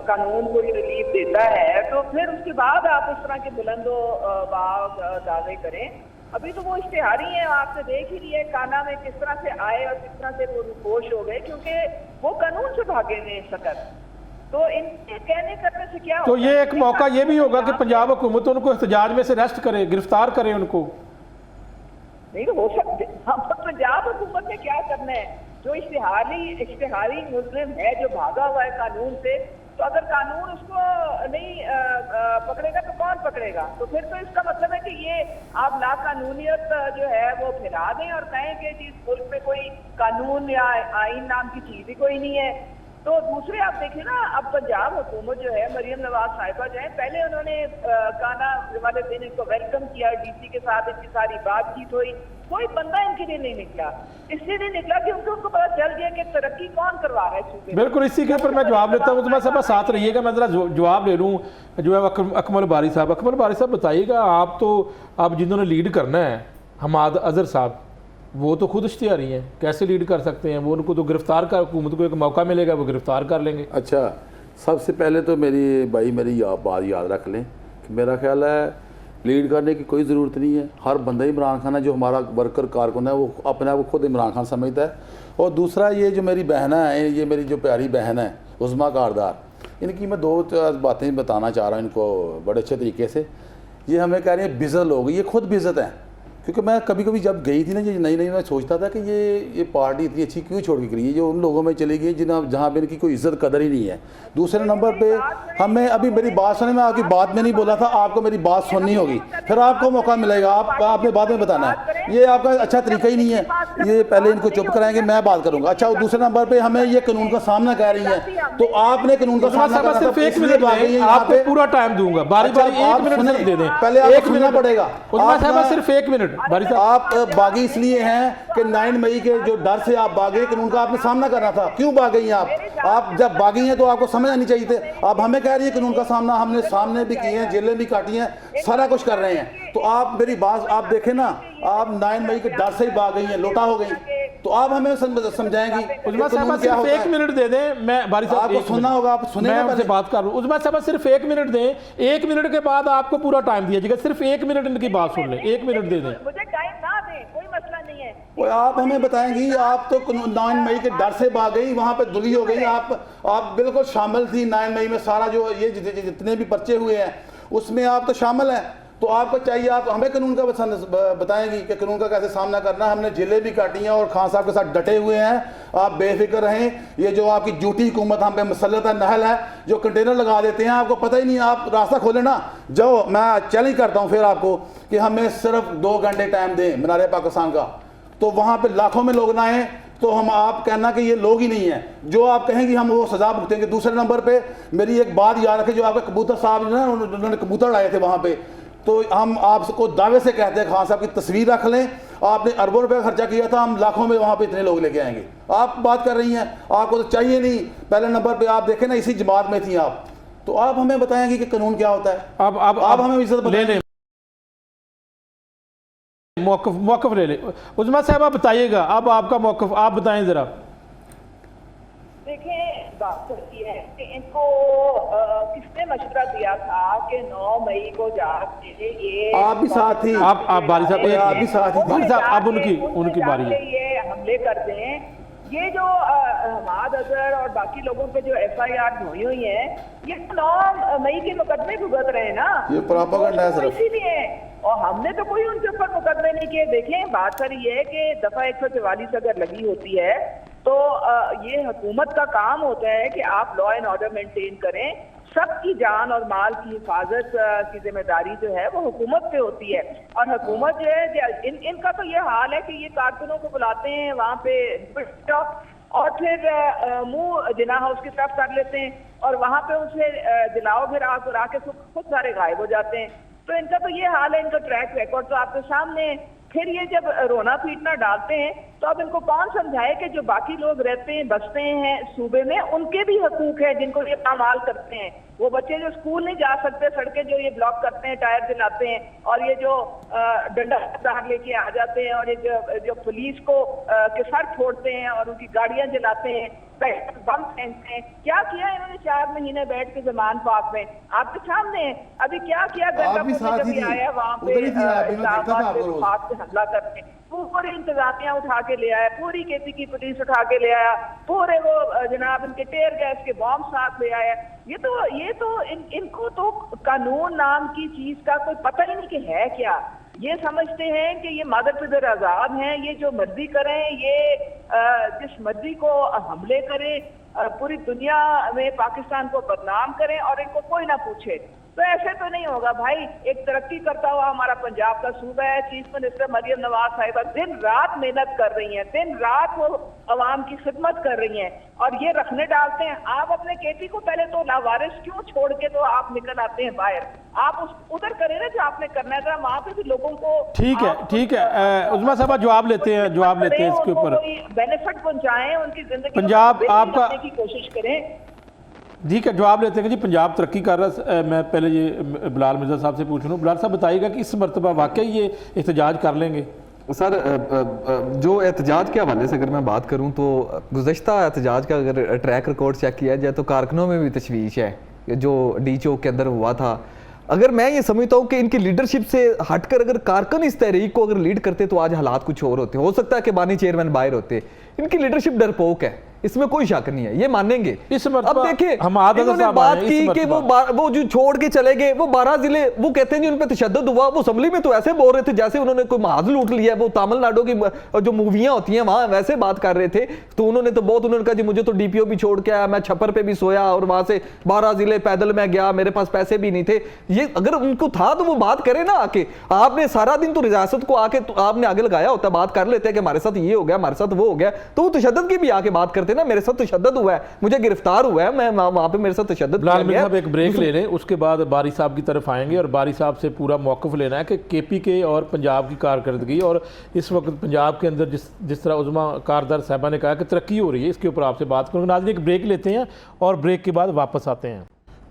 कानून कोई रिलीफ देता है तो फिर उसके बाद आप उस तरह के बुलंदो बाग दावे करें। अभी तो वो इश्तिहारी हैं, आपने देख ही लिया काना में किस तरह से आए और किस तरह से वो रुपोश हो गए क्योंकि वो कानून से भागे हुए सकर। तो इनके कहने करने से क्या तो ये एक मौका ये भी होगा कि पंजाब हुकूमत उनको एहतजाज में से अरेस्ट करे, गिरफ्तार करे उनको? नहीं हो सकते। पंजाब हुकूमत ने क्या करना है, जो इश्तिहारी मुस्लिम है जो भागा हुआ है कानून से, तो अगर कानून उसको नहीं पकड़ेगा तो कौन पकड़ेगा? तो फिर तो इसका मतलब है कि ये आप लाकानूनियत जो है वो फैला दें और कहें कि जिस मुल्क में कोई कानून या आइन नाम की चीज ही कोई नहीं है। तो दूसरे आप देखिए ना, अब पंजाब हुकूमत जो है मरियम नवाज साहिबा जो है, पहले उन्होंने काना वाले दिन इनको वेलकम किया, DC के साथ इनकी सारी बातचीत हुई, कोई बंदा इनके लिए नहीं निकला। इसलिए नहीं निकला कि उनको पता चल गया कि तरक्की कौन करवा रहा है सूबे। बिल्कुल, इसी के ऊपर मैं जवाब लेता हूँ। उज़मा साहब साथ रहिएगा, मैं ज़रा जवाब ले लूँ जो है अकमल बारी साहब। अकमल बारी साहब बताइएगा, आप जिन्होंने लीड करना है हमाद अजहर साहब, वो तो खुद इश्तिहारी हैं, कैसे लीड कर सकते हैं? वो उनको तो गिरफ्तार कर, हुकूमत को एक मौका मिलेगा वो गिरफ्तार कर लेंगे। अच्छा, सबसे पहले तो मेरी बात याद रख लें कि मेरा ख्याल है लीड करने की कोई ज़रूरत नहीं है। हर बंदा इमरान खान है, जो हमारा वर्कर कारकुन है वो अपने आप को खुद इमरान खान समझता है। और दूसरा, ये जो मेरी बहन है, ये मेरी जो प्यारी बहन है उज़मा कारदार, इनकी मैं 2 बातें बताना चाह रहा हूँ इनको बड़े अच्छे तरीके से। ये हमें कह रहे हैं बिज़त लोग, ये खुद बिज़त हैं। क्योंकि मैं कभी कभी जब गई थी ना, ये नई मैं सोचता था कि ये पार्टी इतनी अच्छी क्यों छोड़ के गई है, जो उन लोगों में चली गई जहाँ पे इनकी कोई इज्जत कदर ही नहीं है। दूसरे नंबर पे हमें, अभी मेरी बात सुने, मैं आपकी बात में नहीं बोला था, आपको मेरी बात सुननी होगी, फिर आपको मौका मिलेगा, आपने बाद में बताना है। ये आपका अच्छा तरीका ही नहीं है, ये पहले इनको चुप कराएंगे, मैं बात करूँगा। अच्छा, दूसरे नंबर पर हमें ये कानून का सामना कर रही है, तो आपने कानून का सामना करना, सिर्फ 1 मिनट आपको पूरा टाइम दूंगा, बारी 1 मिनट दे दें, पहले आपको सुनना पड़ेगा। सिर्फ 1 मिनट बारी साहब। आप बागी इसलिए हैं कि 9 मई के जो डर से आप भागे, कानून का आपने सामना करना था। क्यों भाग गई आप जब भागी हैं तो आपको समझ आनी चाहिए थे। आप हमें कह रही है कानून का सामना, हमने सामने भी किए हैं, जेलें भी काटी हैं, सारा कुछ कर रहे हैं। तो आप मेरी बात आप देखें ना, आप 9 मई के डर से ही भाग गई हैं, लोटा हो गई, तो आप हमें समझाएंगी। उज़मा साहब सिर्फ 1 मिनट दे दें, मैं बारी साहब आपको सुनना होगा, आप सुने, मैं आपसे बात कर रहा हूँ। उज़मा साहब सिर्फ 1 मिनट दें, 1 मिनट के बाद आपको पूरा टाइम दिया जाएगा, सिर्फ 1 मिनट इनकी बात सुन लें, 1 मिनट दे दें। मुझे टाइम ना दें, कोई मसला नहीं है। आप हमें बताएंगी, आप तो 9 मई के डर से भाग गई, वहां पे दुली हो गई। आप बिल्कुल शामिल थी 9 मई में, सारा जो ये जितने भी पर्चे हुए हैं उसमें आप तो शामिल हैं, तो आपको चाहिए आप हमें कानून का बताएंगी कि कानून का कैसे सामना करना है। हमने जेलें भी काटी हैं और खान साहब के साथ डटे हुए हैं, आप बेफिक्र रहें। ये जो आपकी झूठी हुकूमत हम पे मुसल्लत है, नहल है, जो कंटेनर लगा देते हैं, आपको पता ही नहीं, आप रास्ता खोलें ना। जो मैं चैलेंज करता हूँ फिर आपको कि हमें सिर्फ 2 घंटे टाइम दें मीनार पाकिस्तान का, तो वहाँ पर लाखों में लोग ना आए, तो हम आप कहना कि ये लोग ही नहीं है, जो आप कहेंगे हम वो सजा भुगतेंगे। दूसरे नंबर पे मेरी एक बात याद रखें, जो आपके कबूतर साहब जो ना उन्होंने कबूतर लाए थे वहाँ पे, तो हम आपको दावे से कहते हैं खान साहब की तस्वीर रख लें, आपने अरबों रुपए खर्चा किया था, हम लाखों में वहाँ पे इतने लोग लेके आएंगे। आप बात कर रही हैं, आपको तो चाहिए नहीं। पहले नंबर पे आप देखें ना, इसी जमात में थी आप, तो आप हमें बताएंगे कि कानून क्या होता है। आप हमें इज्जत ले लें, मौक़िफ़ ले लें। उज़्मा साहब आप बताइएगा, अब आपका मौक़िफ़ आप बताएं ज़रा। देखें, बात करती है कि इनको किसने मशवरा दिया था कि 9 मई को जाके ये आप भी साथ थी, आप बारी साहब, आप भी साथ ही थी। बारी साहब अब उनकी बारी है। ये हमले कर दें, ये जो हमाद अजहर और बाकी लोगों पे जो FIR हुई हुई है, ये 9 मई के मुकदमे भुगत रहे हैं ना, ये प्रोपेगेंडा है सिर्फ, इसीलिए। और हमने तो कोई उनके ऊपर मुकदमे नहीं किए। देखें, बात सारी ये है कि दफा 144 अगर लगी होती है तो ये हुकूमत का काम होता है कि आप लॉ एंड ऑर्डर मेंटेन करें, सबकी जान और माल की हिफाजत की जिम्मेदारी जो है वो हुकूमत पे होती है। और हुकूमत जो है इनका तो ये हाल है कि ये कारकुनों को बुलाते हैं वहाँ पे और फिर मुंह जिना हाउस की तरफ कर लेते हैं और वहाँ पे उनसे दिलाओ फिर आके खुद सारे गायब हो जाते हैं। तो इनका तो ये हाल है, इनका ट्रैक रिकॉर्ड तो आपके सामने है। फिर ये जब रोना पीटना डालते हैं तो अब इनको कौन समझाए कि जो बाकी लोग रहते हैं बसते हैं सूबे में, उनके भी हकूक है जिनको ये पामाल करते हैं। वो बच्चे जो स्कूल नहीं जा सकते, सड़कें जो ये ब्लॉक करते हैं, टायर जलाते हैं, और ये जो डंडा लेके आ जाते हैं, और ये जो पुलिस को के सर फोड़ते हैं और उनकी गाड़ियां जलाते हैं, बम फेंकते हैं। क्या किया इन्होंने 4 महीने बैठ के जमान पाक में? आपके सामने है। अभी क्या किया जब आया वहाँ पे इस्लामाबाद पे पाक से हमला करते, पूरी इंतजामिया उठा के ले आया, पूरी KP की पुलिस उठा के ले आया, पूरे वो जनाब इनके टेयर गैस के बॉम्ब साथ ले आया। ये तो इनको तो कानून नाम की चीज का कोई पता ही नहीं कि है क्या। ये समझते हैं कि ये मदर पिदर आजाद हैं, ये जो मर्जी करें, ये जिस मर्जी को हमले करें, पूरी दुनिया में पाकिस्तान को बदनाम करें और इनको कोई ना पूछे। तो ऐसे तो नहीं होगा भाई। एक तरक्की करता हुआ हमारा पंजाब का सूबा है, चीफ मिनिस्टर मरियम नवाज साहिबा दिन रात मेहनत कर रही हैं, दिन रात वो अवाम की खिदमत कर रही हैं, और ये रखने डालते हैं। आप अपने KP को पहले तो लावारिस क्यों छोड़ के तो आप निकल आते हैं बाहर? आप उधर करें ना जो आपने करना है, वहाँ पे भी लोगों को ठीक है उज़्मा साहब जवाब लेते हैं इसके ऊपर, बेनिफिट पहुंचाएं, उनकी जिंदगी पंजाब आपका की कोशिश करें। ठीक है, जवाब लेते हैं कि जी पंजाब तरक्की कर रहा है। मैं पहले ये बिलाल मिर्ज़ा साहब से पूछ लूँ। बिलाल साहब बताइएगा कि इस मरतबा वाकई ये एहतजाज कर लेंगे? सर, जो एहतजाज के हवाले से अगर मैं बात करूं तो गुज़श्ता एहतजाज का अगर ट्रैक रिकॉर्ड चेक किया जाए तो कारकुनों में भी तशवीश है। जो D चौक के अंदर हुआ था, अगर मैं ये समझता हूँ कि इनकी लीडरशिप से हटकर अगर कारकुन इस तहरीक को अगर लीड करते तो आज हालात कुछ और होते। हो सकता है कि बानी चेयरमैन बाहर होते। इनकी लीडरशिप डरपोक है, इसमें कोई शक नहीं है, ये मानेंगे। इस अब देखिए, हम इन्होंने बात की कि वो जो छोड़ के चले गए, वो 12 जिले, वो कहते हैं जी उन पे तशद्दुद हुआ। वो असेंबली में तो ऐसे बोल रहे थे जैसे उन्होंने कोई महाज लूट लिया। वो तमिलनाडु की जो मूवियां होती हैं वहां वैसे बात कर रहे थे। तो उन्होंने कहा जी मुझे तो DPO भी छोड़ के आया, मैं छप्पर पे भी सोया और वहां से 12 जिले पैदल मैं गया, मेरे पास पैसे भी नहीं थे। ये अगर उनको था तो वो बात करे ना आके। आपने सारा दिन तो रियासत को आके तो आपने आगे लगाया होता, बात कर लेते हैं कि हमारे साथ ये हो गया, हमारे साथ वो हो गया, तो वो तशद्दुद की भी आके बात करते ना, मेरे साथ तशद्दुद हुआ है, मुझे गिरफ्तार हुआ है, मैं वहां पे मेरे साथ तशद्दुद किया गया। साहब एक ब्रेक ले लें, उसके बाद बारी साहब की तरफ आएंगे और बारी साहब से पूरा मौक़िफ़ लेना है कि KP के और पंजाब की कारकर्दगी और इस वक्त पंजाब के अंदर जिस तरह उज़्मा कारदार साहबा ने कहा कि तरक्की हो रही है, इसके ऊपर आपसे बात करूँगा। नाज़रीन एक ब्रेक लेते हैं और ब्रेक के बाद वापस आते हैं।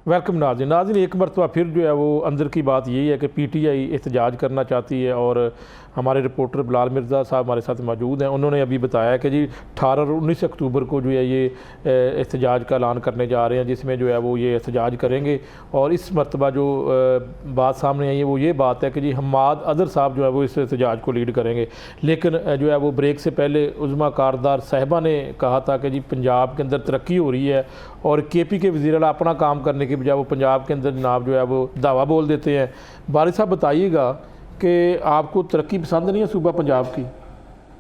वेलकम नाज़रीन एक मरतबा फिर जो है वो अंदर की बात यही है कि PTI एहतजाज करना चाहती है और हमारे रिपोर्टर बिलाल मिर्ज़ा साहब हमारे साथ मौजूद हैं। उन्होंने अभी बताया कि जी 18 और 19 अक्टूबर को जो है ये एहतजाज का ऐलान करने जा रहे हैं, जिसमें जो है वो ये एहतजाज करेंगे। और इस मरतबा जो बात सामने आई है वो ये बात है कि जी हमाद अदर साहब जो है वो इस एहतजाज को लीड करेंगे। लेकिन जो है वो ब्रेक से पहले उज़्मा कारदार साहिबा ने कहा था कि जी पंजाब के अंदर तरक्की हो रही है और KP के वज़ीर आला अपना काम करने के की बजाय वो पंजाब के अंदर जनाब जो है वो दावा बोल देते हैं। बारी साहब बताइएगा कि आपको तरक्की पसंद नहीं है सूबा पंजाब की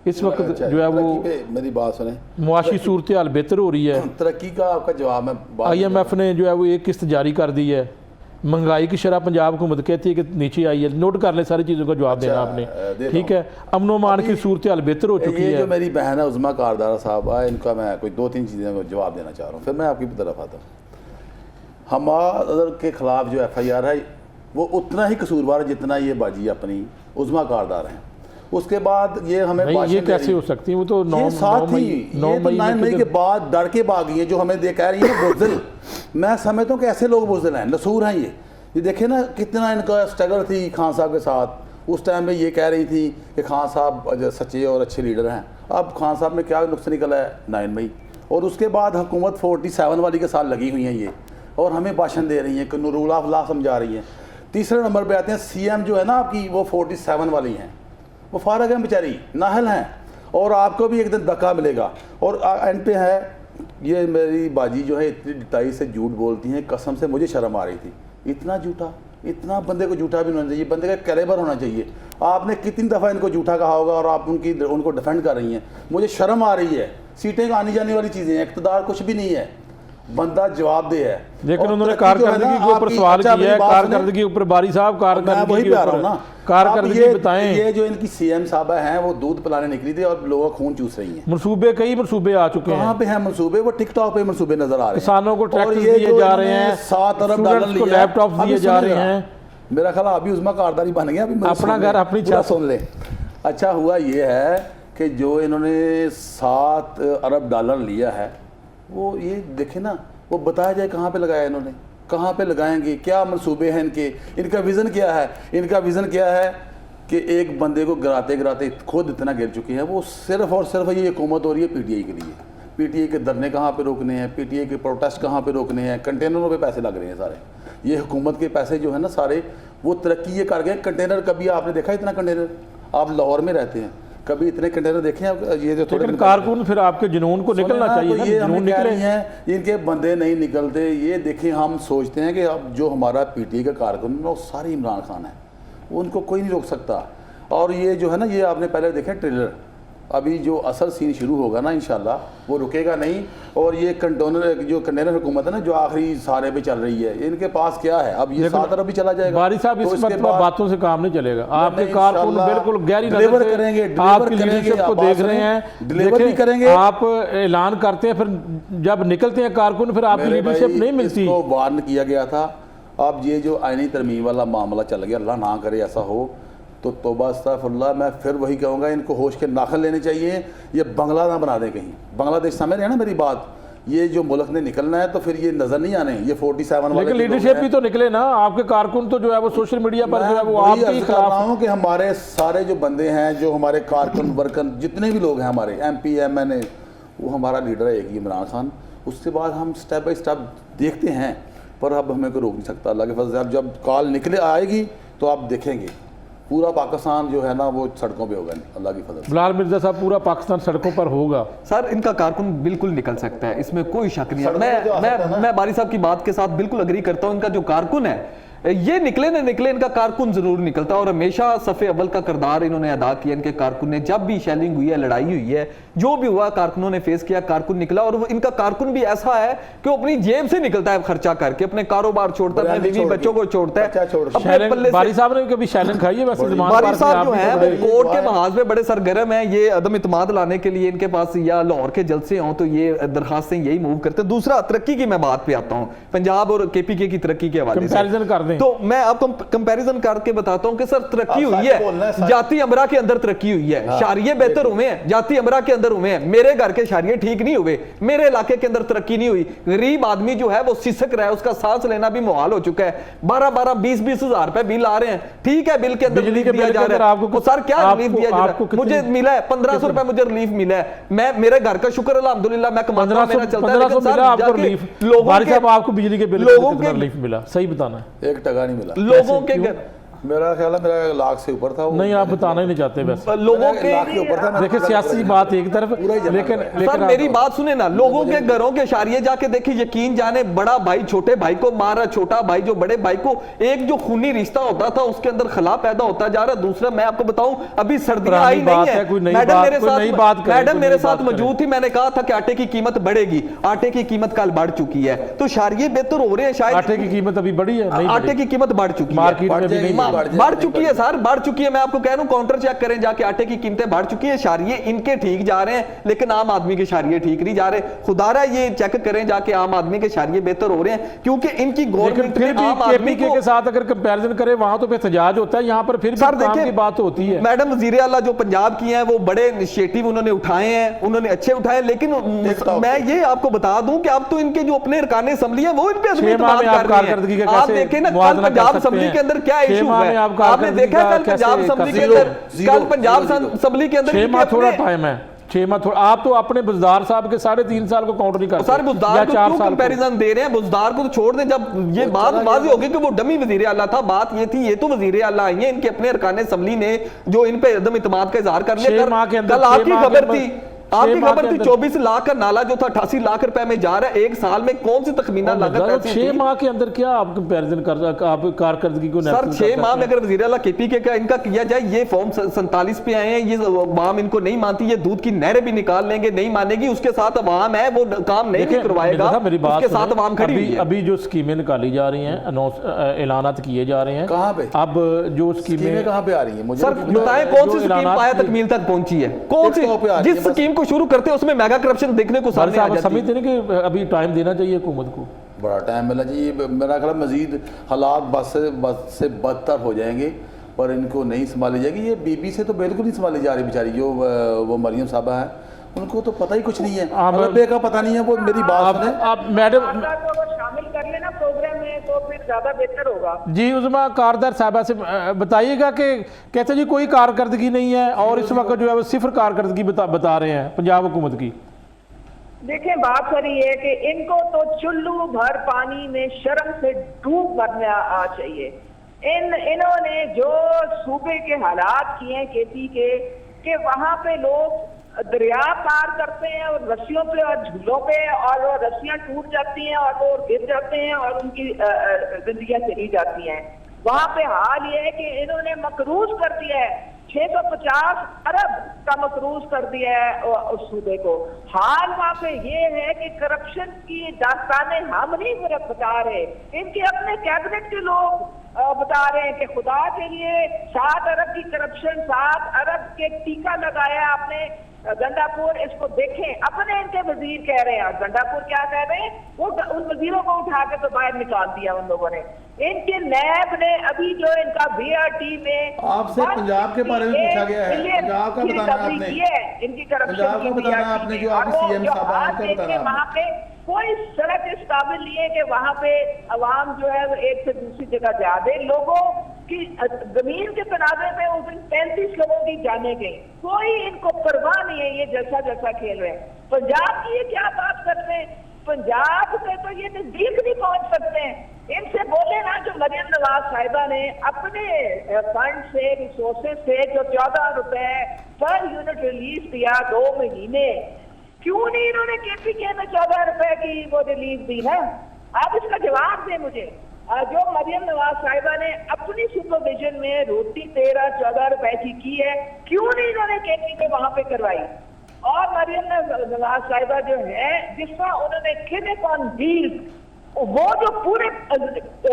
इस वक्त जो है वो, मेरी बात सुने, मुआशी सूरत हाल बेहतर हो रही है, तरक्की का आपका जवाब मैं IMF ने जो है वो एक किस्त जारी कर दी है, महंगाई की शरह पंजाब हुकूमत कहती है कि नीचे आई है, नोट कर ले सारी चीज़ों का जवाब देना आपने, ठीक है। अमन मान की सूरत हाल बेहतर हो चुकी ये है। जो मेरी बहन है उज़मा कारदारा साहब है, इनका मैं कोई 2-3 चीज़ें को जवाब देना चाह रहा हूँ, फिर मैं आपकी तरफ आता हूँ। हमारे के ख़िलाफ़ जो FIR है वो उतना ही कसूरवार है जितना ये बाजी अपनी उज़मा कारदार हैं। उसके बाद ये हमें ये कैसे हो सकती है, वो तो 9 मई के बाद डर के भागी है जो हमें कह रही है बुज़दिल। मैं समझता हूँ कि ऐसे लोग बुज़दिल हैं, नसूर हैं ये देखें ना कितना इनका स्ट्रगल थी खान साहब के साथ। उस टाइम में ये कह रही थी कि खान साहब सच्चे और अच्छे लीडर हैं। अब खान साहब में क्या नुक्स निकला है 9 मई, और उसके बाद हुकूमत 47 वाली के साथ लगी हुई हैं ये, और हमें भाषण दे रही हैं कि नूरुल अल्लाह समझा रही हैं। तीसरे नंबर पे आते हैं CM जो है ना आपकी, वो 47 वाली हैं, वो फारग हैं बेचारी, नाहल हैं, और आपको भी एक दिन धक्का मिलेगा। और एंड पे है ये मेरी बाजी जो है इतनी डिटाई से झूठ बोलती हैं, कसम से मुझे शर्म आ रही थी। इतना झूठा, इतना बंदे को झूठा भी नहीं होना चाहिए, बंदे का कैलेबर होना चाहिए। आपने कितनी दफ़ा इनको झूठा कहा होगा और आप उनको डिफेंड कर रही हैं। मुझे शर्म आ रही है, सीटें आनी जाने वाली चीज़ें हैं, इक़्तिदार कुछ भी नहीं है, बंदा जवाबदेह है। लेकिन उन्होंने कारकर्दगी के ऊपर सवाल किया है, कारकर्दगी के ऊपर बारी साहब कारकर्दगी बताएं। ये जो इनकी CM साहबा हैं वो दूध पिलाने निकली थी और लोगों का खून चूस रही हैं। कई मनसूबे आ चुके हैं, कहाँ पे हैं मनसूबे? वो टिकटॉक पे मनसूबे नजर आ रहे हैं। किसानों को ट्रैक्टर दिए जा रहे हैं, 7 अरब डॉलर को लैपटॉप दिए जा रहे हैं। मेरा ख्याल अभी उज़मा कारदारी बन गया, अभी अपना घर अपनी छत सुन ले। अच्छा हुआ ये है कि जो इन्होंने 7 अरब डॉलर लिया है वो ये देखे ना, वो बताया जाए कहाँ पे लगाया इन्होंने, कहाँ पे लगाएंगे, क्या मंसूबे हैं इनके, इनका विज़न क्या है। इनका विज़न क्या है कि एक बंदे को गिराते गिराते खुद इतना गिर चुके हैं। वो सिर्फ और सिर्फ ये हुकूमत हो रही है PTI के लिए। PTI के धरने कहाँ पे रोकने हैं, PTI के प्रोटेस्ट कहाँ पे रोकने हैं, कंटेनरों पे पैसे लग रहे हैं सारे। ये हुकूमत के पैसे जो है ना सारे, वो तरक्की ये कर गए। कंटेनर कभी आपने देखा इतना कंटेनर? आप लाहौर में रहते हैं, कभी इतने कंटेनर देखे आप? ये जो थोड़े कारकुन फिर आपके जुनून को निकलना चाहिए ना, ये जुनून निकले हैं, इनके बंदे नहीं निकलते। ये देखें, हम सोचते हैं कि अब जो हमारा PTI का कारकुन वो सारे इमरान खान है, उनको कोई नहीं रोक सकता। और ये जो है ना, ये आपने पहले देखे ट्रेलर, अभी जो असल सीन शुरू होगा ना इंशाल्लाह वो रुकेगा नहीं। और ये कंटेनर हुकूमत है ना जो आखिरी सारे पे चल रही है, इनके पास क्या है? अब ये 7 अरब भी चला जाएगा। बारी साहब तो इस मतलब बातों से काम नहीं चलेगा। आपके कारकुन बिल्कुल गहरी डिलीवर करेंगे, आपकी लीडरशिप को देख रहे हैं, डिलीवर भी करेंगे। आप ऐलान करते हैं, फिर जब निकलते हैं कारकुन फिर आपकी लीडरशिप नहीं मिलती। इसको वार्न किया गया था। अब ये जो आईनी तरमीम वाला मामला चल गया, अल्लाह ना करे ऐसा हो तो तौबा अस्तगफिरुल्लाह। मैं फिर वही कहूँगा, इनको होश के नाखन लेने चाहिए, ये बंगला ना बना दें कहीं। बांग्लादेश समझ रहे हैं ना मेरी बात? ये जो मुल्क ने निकलना है तो फिर ये नजर नहीं आने ये 47 वाले। लेकिन लीडरशिप भी तो निकले ना, आपके कारकुन तो जो है वो सोशल मीडिया पर जो है वो आपके खिलाफ रहा हूँ कि हमारे सारे जो बंदे हैं, जो हमारे कारकुन वर्कन जितने भी लोग हैं हमारे MP MNA, वो हमारा लीडर है एक ही इमरान खान। उसके बाद हम स्टेप बाई स्टेप देखते हैं, पर अब हमें कोई रोक नहीं सकता अल्लाह के फजल से। अब जब कॉल निकले आएगी तो आप देखेंगे पूरा पाकिस्तान जो है ना वो सड़कों पे होगा अल्लाह की फजल से। बिलाल मिर्जा साहब, पूरा पाकिस्तान सड़कों पर होगा सर। इनका कारकुन बिल्कुल निकल सकता है, इसमें कोई शक नहीं है। मैं बारी साहब की बात के साथ बिल्कुल अग्री करता हूँ। इनका जो कारकुन है ये निकले ना निकले, इनका कारकुन जरूर निकलता है। और हमेशा सफ़े अव्वल का किरदार इन्होंने अदा किया। इनके कारकुन ने जब भी शेलिंग हुई है, लड़ाई हुई है, जो भी हुआ कारकुनों ने फेस किया, कारकुन निकला। और वो इनका कारकुन भी ऐसा है कि वो अपनी जेब से निकलता है खर्चा करके, अपने कारोबार छोड़ता है, अपने बीवी बच्चों को छोड़ता है। बारी साहब ने कभी शैलन खाई है? वैसे बारी साहब जो है वो कोर्ट के महाज में बड़े सरगर्म है। ये अदम इत्मीनान लाने के लिए इनके पास या लाहौर के जलसे हों तो ये दरखास्तें यही मूव करते हैं। दूसरा, तरक्की की मैं बात पे आता हूँ, पंजाब और KPK की तरक्की के हवाले से कंपैरिजन कर दें तो मैं आपको कंपैरिजन करके बताता हूं कि सर तरक्की हुई है, जाती अमरा के अंदर तरक्की हुई है, शारिये बेहतर हुए हैं, जाती अमरा के अंदर हुए हैं। मेरे घर के शारिये ठीक नहीं हुए, मेरे इलाके के अंदर तरक्की नहीं हुई। गरीब आदमी जो है वो सिसक रहा है, उसका सांस लेना भी मुहाल हो चुका है। 12-12, 20-20 हजार रुपए बिल आ रहे हैं, ठीक है, बिल के अंदर रिलीफ दिया जा रहा है। आपको सर क्या रिलीफ दिया जा रहा है? मुझे मिला है 1500 रुपए, मुझे रिलीफ मिला है। मैं मेरे घर का शुक्र अल्हम्दुलिल्लाह मैं कमाता हूं, मेरा चलता है। लेकिन सर आपको रिलीफ, बारी साहब आपको बिजली के बिल रिलीफ मिला? सही बताना है। 1 टका नहीं मिला लोगों के घर। मेरा ख्याल है मेरा लाख से ऊपर था वो। नहीं, आप बताना ही नहीं चाहते वैसे। लोगों मेरा के लाख के ऊपर था। मैं देखिए सियासी बात एक तरफ, लेकिन सर मेरी बात सुने ना, लोगों के घरों के इशारिये जाके देखिए, यकीन जाने बड़ा भाई छोटे भाई को मार रहा, छोटा भाई जो बड़े भाई को, एक जो खूनी रिश्ता होता था उसके अंदर खला पैदा होता जा रहा है। दूसरा मैं आपको बताऊं, अभी सर्दियां आई नहीं है, मैडम मेरे साथ मौजूद थी, मैंने कहा था कि आटे की कीमत बढ़ेगी, आटे की कीमत कल बढ़ चुकी है, तो इशारिये बेहतर हो रहे हैं शायद। आटे की कीमत अभी बढ़ी है? नहीं, आटे की कीमत बढ़ चुकी है, मार्केट में भी नहीं बढ़ चुकी है सर, बढ़ चुकी है। मैं आपको कह रहा हूं काउंटर चेक करें जाके, आटे की कीमतें बढ़ चुकी है, इशारिये इनके ठीक जा रहे हैं, लेकिन आम आदमी के इशारिये ठीक नहीं जा रहे। खुदारा ये चेक करें जाके, आम आदमी के इशारिये बेहतर हो रहे हैं, क्योंकि इनकी गवर्नमेंट फिर भी केपीके के साथ अगर कंपैरिजन करें वहां तो एहतजाज होता है, यहाँ पर फिर भी काम की बात होती है। मैडम वजीर आला जो पंजाब की हैं, वो बड़े इनिशिएटिव उन्होंने उठाए हैं, उन्होंने अच्छे उठाए, लेकिन मैं ये आपको बता दूं कि अब तो इनके जो अपने अरकान असेंबली है वो इन पे इत्मीनान कर रहे हैं। आप देखें ना कल पंजाब असेंबली के अंदर क्या इशू है, आपने देखा कल पंजाब असेंबली के अंदर, कल पंजाब असेंबली के अंदर 6 माह थोड़ा टाइम है, 6 माह थोड़ा। आप तो अपने बुजदार साहब के 3.5 साल को काउंट नहीं करते। सर बुजदार को क्यों कंपैरिजन दे रहे हैं? बुजदार को तो छोड़ दें, जब ये बात वाज़ेह होगी कि वो डमी वजीर आला था, बात ये थी, ये तो वजीर आला आई है, इनके अपने अरकान असेंबली ने जो इन पे अदम इत्मीनान का इजहार कर लिया। कल आपकी खबर थी, आपकी खबर थी 24 लाख का नाला जो था 88 लाख रुपए में जा रहा है, एक साल में कौन सी तखमीना लागत? 6 माह के अंदर क्या आप कंपैरिजन कर, आप कारकर्दगी को सर 6 माह में अगर वजीर आला केपीके का इनका किया जाए, ये फॉर्म 47 पे आए हैं, ये अवाम इनको नहीं मानती, ये दूध की नहरें भी निकाल लेंगे, नहीं मानेगी, उसके साथ अवाम है वो काम नहीं भी करवाएगा, उसके साथ अवाम खड़ी हुई है। अभी जो स्कीमें निकाली जा रही हैं, ऐलानात किए जा रहे हैं, कहां पे? अब जो स्कीमें कहां पे आ रही है मुझे सर बताएं, कौन सी स्कीम पाया तकमील तक पहुंची है? कौन सी? जिस स्कीम को शुरू करते हैं उसमें मेगा करप्शन देखने को सामने आ जाती है। समझते नहीं कि अभी टाइम देना चाहिए हुकूमत को? बड़ा टाइम मिला जी। मेरा ख्याल मजीद हालात बस से बदतर हो जाएंगे, पर इनको नहीं संभाली जाएगी। ये बीबी से तो बिल्कुल नहीं संभाली जा रही बेचारी, जो वो मरियम साहबा है, उनको तो पता ही कुछ नहीं है, अरबे का पता नहीं है। वो मेरी बात सुने, आप मैडम शामिल कर लेना प्रोग्राम में तो फिर ज्यादा बेहतर होगा। जी उस्मा कारदार साहबा से बताइएगा कि कहते जी कोई कारकर्दगी नहीं है, और इस वक्त जो है वो सिफर कारकर्दगी बता रहे हैं पंजाब हुकूमत की। देखिए बात करी है कि इनको तो चुल्लू भर पानी में शर्म से डूब मरना आ चाहिए। इन्होंने जो सूबे के हालात किए हैं केपी के वहां पे लोग दरिया पार करते हैं और रस्सियों पे और झूलों पे, और वो रस्सियां टूट जाती हैं और वो गिर जाते हैं और उनकी जिंदगियां चली जाती हैं। वहां पे हाल ये है कि इन्होंने मकरूज कर दिया है, 650 अरब का मकरूज कर दिया है उस सूबे को। हाल वहां पे ये है कि करप्शन की दास्तानें हम नहीं बता रहे, इनके अपने कैबिनेट के लोग बता रहे हैं कि खुदा के लिए 7 अरब की करप्शन, 7 अरब के टीका लगाया आपने गंडापुर, इसको देखें। अपने इनके वजीर कह रहे हैं, और गंडापुर क्या कह रहे हैं, वो उन वजीरों को उठा के तो बाहर निकाल दिया उन लोगों ने। इनके नैब ने अभी जो इनका बीआरटी में आपसे पंजाब के बारे में पूछा गया है, पंजाब का बताना आपने, इनकी करप्शन की आपने जो अभी सीएम साहब का बताना, वहां पे कोई सड़क इस काबिल नहीं है कि वहां पे अवाम जो है एक से दूसरी जगह जा दे। लोगों की जमीन के तनाजे पे उस दिन 35 लोगों की जाने गई, कोई इनको परवाह नहीं है, ये जैसा जैसा खेल रहे हैं। पंजाब की ये क्या बात करते हैं, पंजाब से तो ये नजदीक नहीं पहुंच सकते हैं। इनसे बोले ना, जो मरियम नवाज साहिबा ने अपने फंड से, रिसोर्सेज से जो 14 रुपए पर यूनिट रिलीज दिया 2 महीने, क्यों नहीं इन्होंने केपीके में 14 रुपए की वो रिलीज दी है? आप इसका जवाब दें मुझे। जो मरियम नवाज साहिबा ने अपनी सुपरविजन में रोटी 13-14 रुपए की है, क्यों नहीं इन्होंने केपीके वहां पे करवाई? और मरियम नवाज साहिबा जो है, जिस तरह उन्होंने क्लिनिक ऑन डील, वो जो पूरे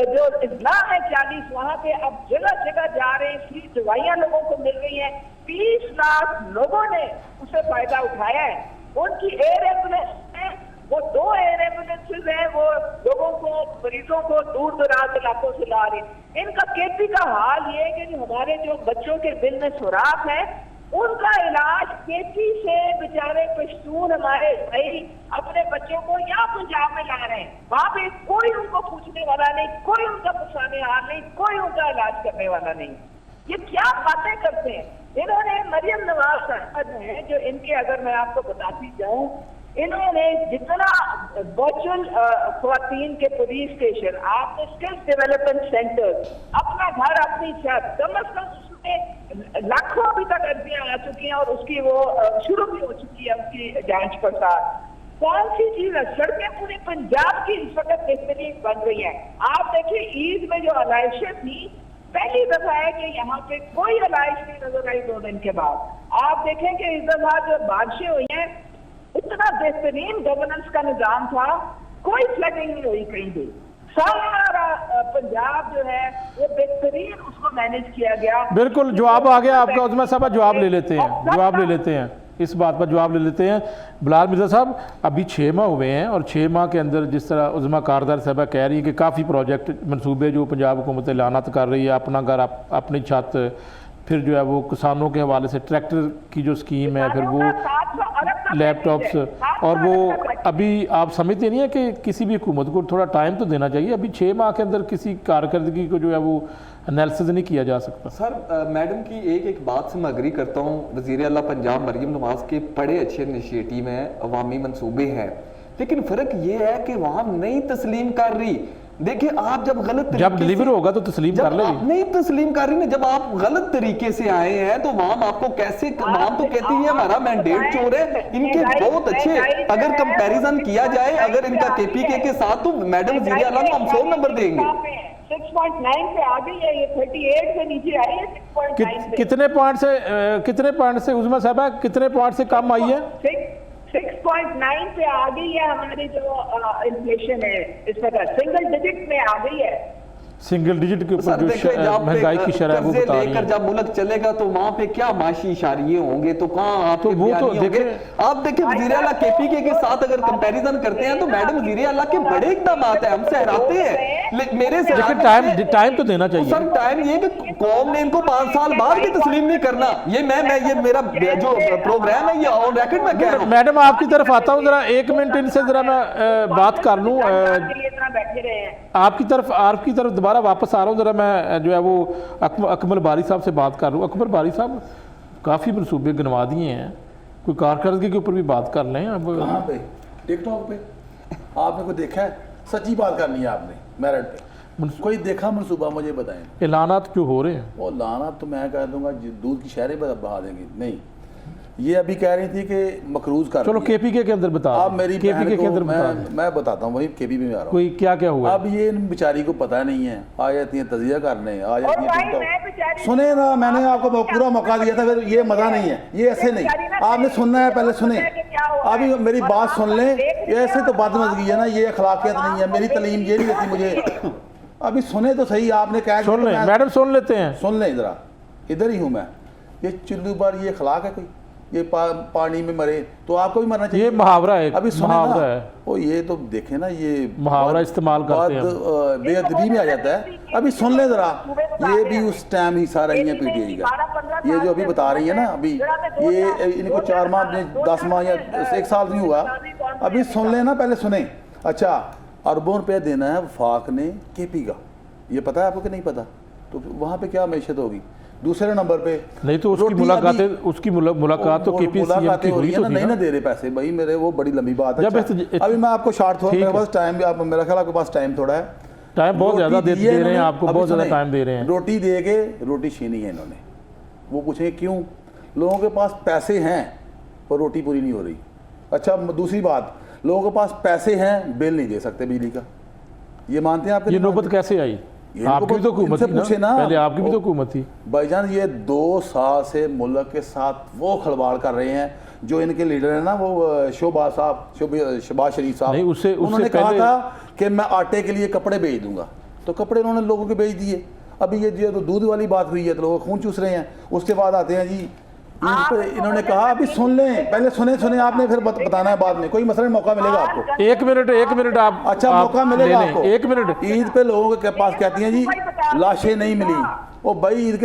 जो इजला है 40 वहां पे अब जगह जगह जा रहे हैं, फ्री दवाइयां लोगों को मिल रही हैं, 30 लाख लोगों ने उससे फायदा उठाया है। उनकी एयर एम्बुलेंस है, वो 2 एयर एम्बुलेंसेज हैं, वो लोगों को, मरीजों को दूर दराज इलाकों से ला रही। इनका केपी का हाल ये है कि जो हमारे जो बच्चों के दिल में सुराख है, उनका इलाज केपी से बेचारे पश्तून हमारे भाई अपने बच्चों को यहाँ पंजाब में ला रहे हैं। वहां पे कोई उनको पूछने वाला नहीं, कोई उनका पुछाने हाल नहीं, कोई उनका इलाज करने वाला नहीं। ये क्या बातें करते हैं? इन्होंने मरियम नवाज साहिबा है जो इनके, अगर मैं आपको बताती जाऊं, इन्होंने जितना वर्चुअल ख्वातीन के पुलिस स्टेशन, आपने स्किल्स डेवलपमेंट सेंटर, अपना अपना घर अपनी छत, कम अज कम उसमें लाखों अभी तक अर्जियां आ चुकी हैं और उसकी वो शुरू भी हो चुकी है उसकी जांच पड़ताल। कौन सी चीज है? सड़कें पूरे पंजाब की इस वक्त बेहतरीन बन रही हैं। आप देखिए ईद में जो आलाइशें थी, पहली दफा है कि यहाँ पे कोई आलाइश नहीं नजर आई 2 दिन के बाद। आप देखें कि इस दफा जो बारिशें हुई हैं, इतना बेहतरीन गवर्नेंस का निजाम था, कोई फ्लडिंग नहीं हुई कहीं भी। सारा पंजाब जो है वो बेहतरीन उसको मैनेज किया गया। बिल्कुल जवाब आ गया आपका उस्मा साहब, जवाब ले लेते हैं, जवाब ले लेते हैं, इस बात पर जवाब ले लेते हैं। बिलाल मिर्ज़ा साहब, अभी 6 माह हुए हैं और 6 माह के अंदर जिस तरह उज़मा कारदार साहबा कह रही है कि काफ़ी प्रोजेक्ट मनसूबे जो पंजाब हुकूमत ऐलानात कर रही है, अपना घर अपनी छत, फिर जो है वो किसानों के हवाले से ट्रैक्टर की जो स्कीम है, फिर वो लैपटॉप्स, और वो अभी आप समझते नहीं है कि किसी भी हुकूमत को थोड़ा टाइम तो देना चाहिए। अभी 6 माह के अंदर किसी कारकर्दगी को जो है वो एनालिसिस नहीं किया जा सकता। सर मैडम की एक बात से मैं अग्री करता हूँ, वज़ीर आला पंजाब मरीम नवाज के बड़े अच्छे इनिशिएटिव हैं, अवामी मंसूबे हैं, लेकिन फ़र्क ये है कि वहाँ नहीं तस्लीम कर रही। देखिए आप जब डिलीवर होगा तो तस्लीम कर लेगी, नहीं तस्लीम कर रही ना, जब आप गलत तरीके से आए हैं तो वहां आपको कैसे, वहां तो कहती है हमारा मैंडेट चोर है। इनके बहुत अच्छे, अगर कंपैरिजन किया जाए अगर इनका केपीके के साथ, तो मैडम वज़ीर आला को हम 100 नंबर देंगे। 6.9 पे आ गई है, ये 38 से नीचे आई है 6.9 पे। कितने पॉइंट से उज़मा साहबा कितने पॉइंट से कम आई है? 6.9 पे आ गई है हमारी जो इन्फ्लेशन है, इस वक्त सिंगल डिजिट में आ गई है। सिंगल डिजिट के ऊपर जो महंगाई की शरह है वो बता रही है। जब मुल्क चलेगा तो वहाँ पे क्या माशी इशारे होंगे, तो कहाँ आप तो वो तो देखें, आप देखिए वज़ीर आला केपीके के साथ अगर कंपैरिजन करते हैं तो मैडम वज़ीर आला के बड़े इकदाम आते हैं, हम सहराते हैं। मेरे से टाइम तो देना चाहिए सर, टाइम ये कि कौम ने इनको 5 साल बाद भी तस्लीम नहीं करना। ये मेरा जो प्रोग्राम है ये ऑन रिकॉर्ड में कह रहा हूं। मैडम आपकी तरफ आता हूँ, जरा 1 मिनट इनसे जरा मैं बात कर लूँ। आपकी तरफ दोबारा वापस आ रहा हूँ, जरा मैं जो है वो अकमल बारी साहब से बात कर लूँ। अकमल बारी साहब, काफ़ी मनसूबे गिनवा दिए हैं, कोई कारकर्दगी के ऊपर भी बात कर लें। अब कहाँ पे? टिकटॉक पे आपने कोई देखा है? सच्ची बात करनी है आपने मेरिट पे, कोई देखा मनसूबा मुझे बताएं। ऐलानात जो हो रहे हैं वो लाना तो मैं कह दूंगा दूध की शहरें बहा देंगे। नहीं, ये अभी कह रही थी कि मकरूज कर, चलो केपीके के अंदर बता, आप मेरी केपीके के अंदर मैं बताता हूँ, वही केपी में आ रहा हूँ। कोई क्या हुआ? अब ये इन बेचारी को पता नहीं है, आ जाती है तजिया करने, आ जाती है। सुने ना, मैंने आपको पूरा मौका दिया था, फिर ये मजा नहीं है, ये ऐसे नहीं, आपने सुनना है, पहले सुने, अभी मेरी बात सुन लें। ऐसे तो बदमज़गी है ना, ये अखलाकियत नहीं है, मेरी तालीम ये नहीं देती मुझे। अभी सुने तो सही, आपने क्या सुन लें मैडम, सुन लेते हैं, सुन लें जरा, इधर ही हूँ मैं। ये चुल्लू पर ये अखलाक है कोई? ये पानी में मरे तो आपको भी मरना चाहिए। ये मुहावरा है, अभी सुने मुहावरा ना, है, ओ ये तो देखे ना, ये मुहावरा इस्तेमाल करते हैं, बेअदबी में आ जाता है। अभी सुन ले जरा, ये भी उस टाइम ही सारा ही पीटीआई का, ये जो अभी बता रही है ना, अभी ये इनको 4 माह 10 माह या 1 साल नहीं हुआ, अभी सुन ले ना, पहले सुने। अच्छा, अरबों रुपये देना है वफाक ने केपी का, ये पता है आपको कि नहीं पता? तो वहाँ पे क्या मैशत होगी? दूसरे नंबर पे नहीं तो उसकी मुलाकात तो केपी सीएम की हुई तो नहीं ना दे रहे पैसे भाई मेरे, वो बड़ी लंबी बात है। अभी मैं आपको शॉर्ट थोड़ा, मेरे पास टाइम भी, आप मेरा ख्याल आपके पास टाइम थोड़ा है, टाइम बहुत ज़्यादा दे रहे हैं आपको, बहुत ज़्यादा टाइम दे रहे हैं। रोटी दे के रोटी छीनी है इन्होंने। वो पूछेंगे क्यों? लोगों के पास पैसे हैं और रोटी पूरी नहीं हो रही। अच्छा, दूसरी बात, लोगों के पास पैसे हैं, बिल नहीं दे सकते बिजली का, ये मानते हैं आप? ये नौबत कैसे आई? आपकी भी तो हुकूमत थी ना, पहले आपकी भी तो हुकूमत थी भाईजान। ये 2 साल से मुल्क के साथ वो खलवाड़ कर रहे हैं जो इनके लीडर है ना, वो शहबाज शरीफ साहब, उन्होंने कहा था कि मैं आटे के लिए कपड़े भेज दूंगा, तो कपड़े उन्होंने लोगों के भेज दिए। अभी ये जो दूध वाली बात हुई है तो लोग खून चूस रहे हैं। उसके बाद आते हैं जी इन्होंने कहा, अभी सुन लें, पहले सुने आपने, फिर बताना है बाद में, कोई मसला मौका मिलेगा आपको। 1 मिनट आप, अच्छा मौका मिलेगा आपको। 1 मिनट। ईद पे लोगों के पास कहती हैं जी लाशें नहीं मिली, ओ भाई ईद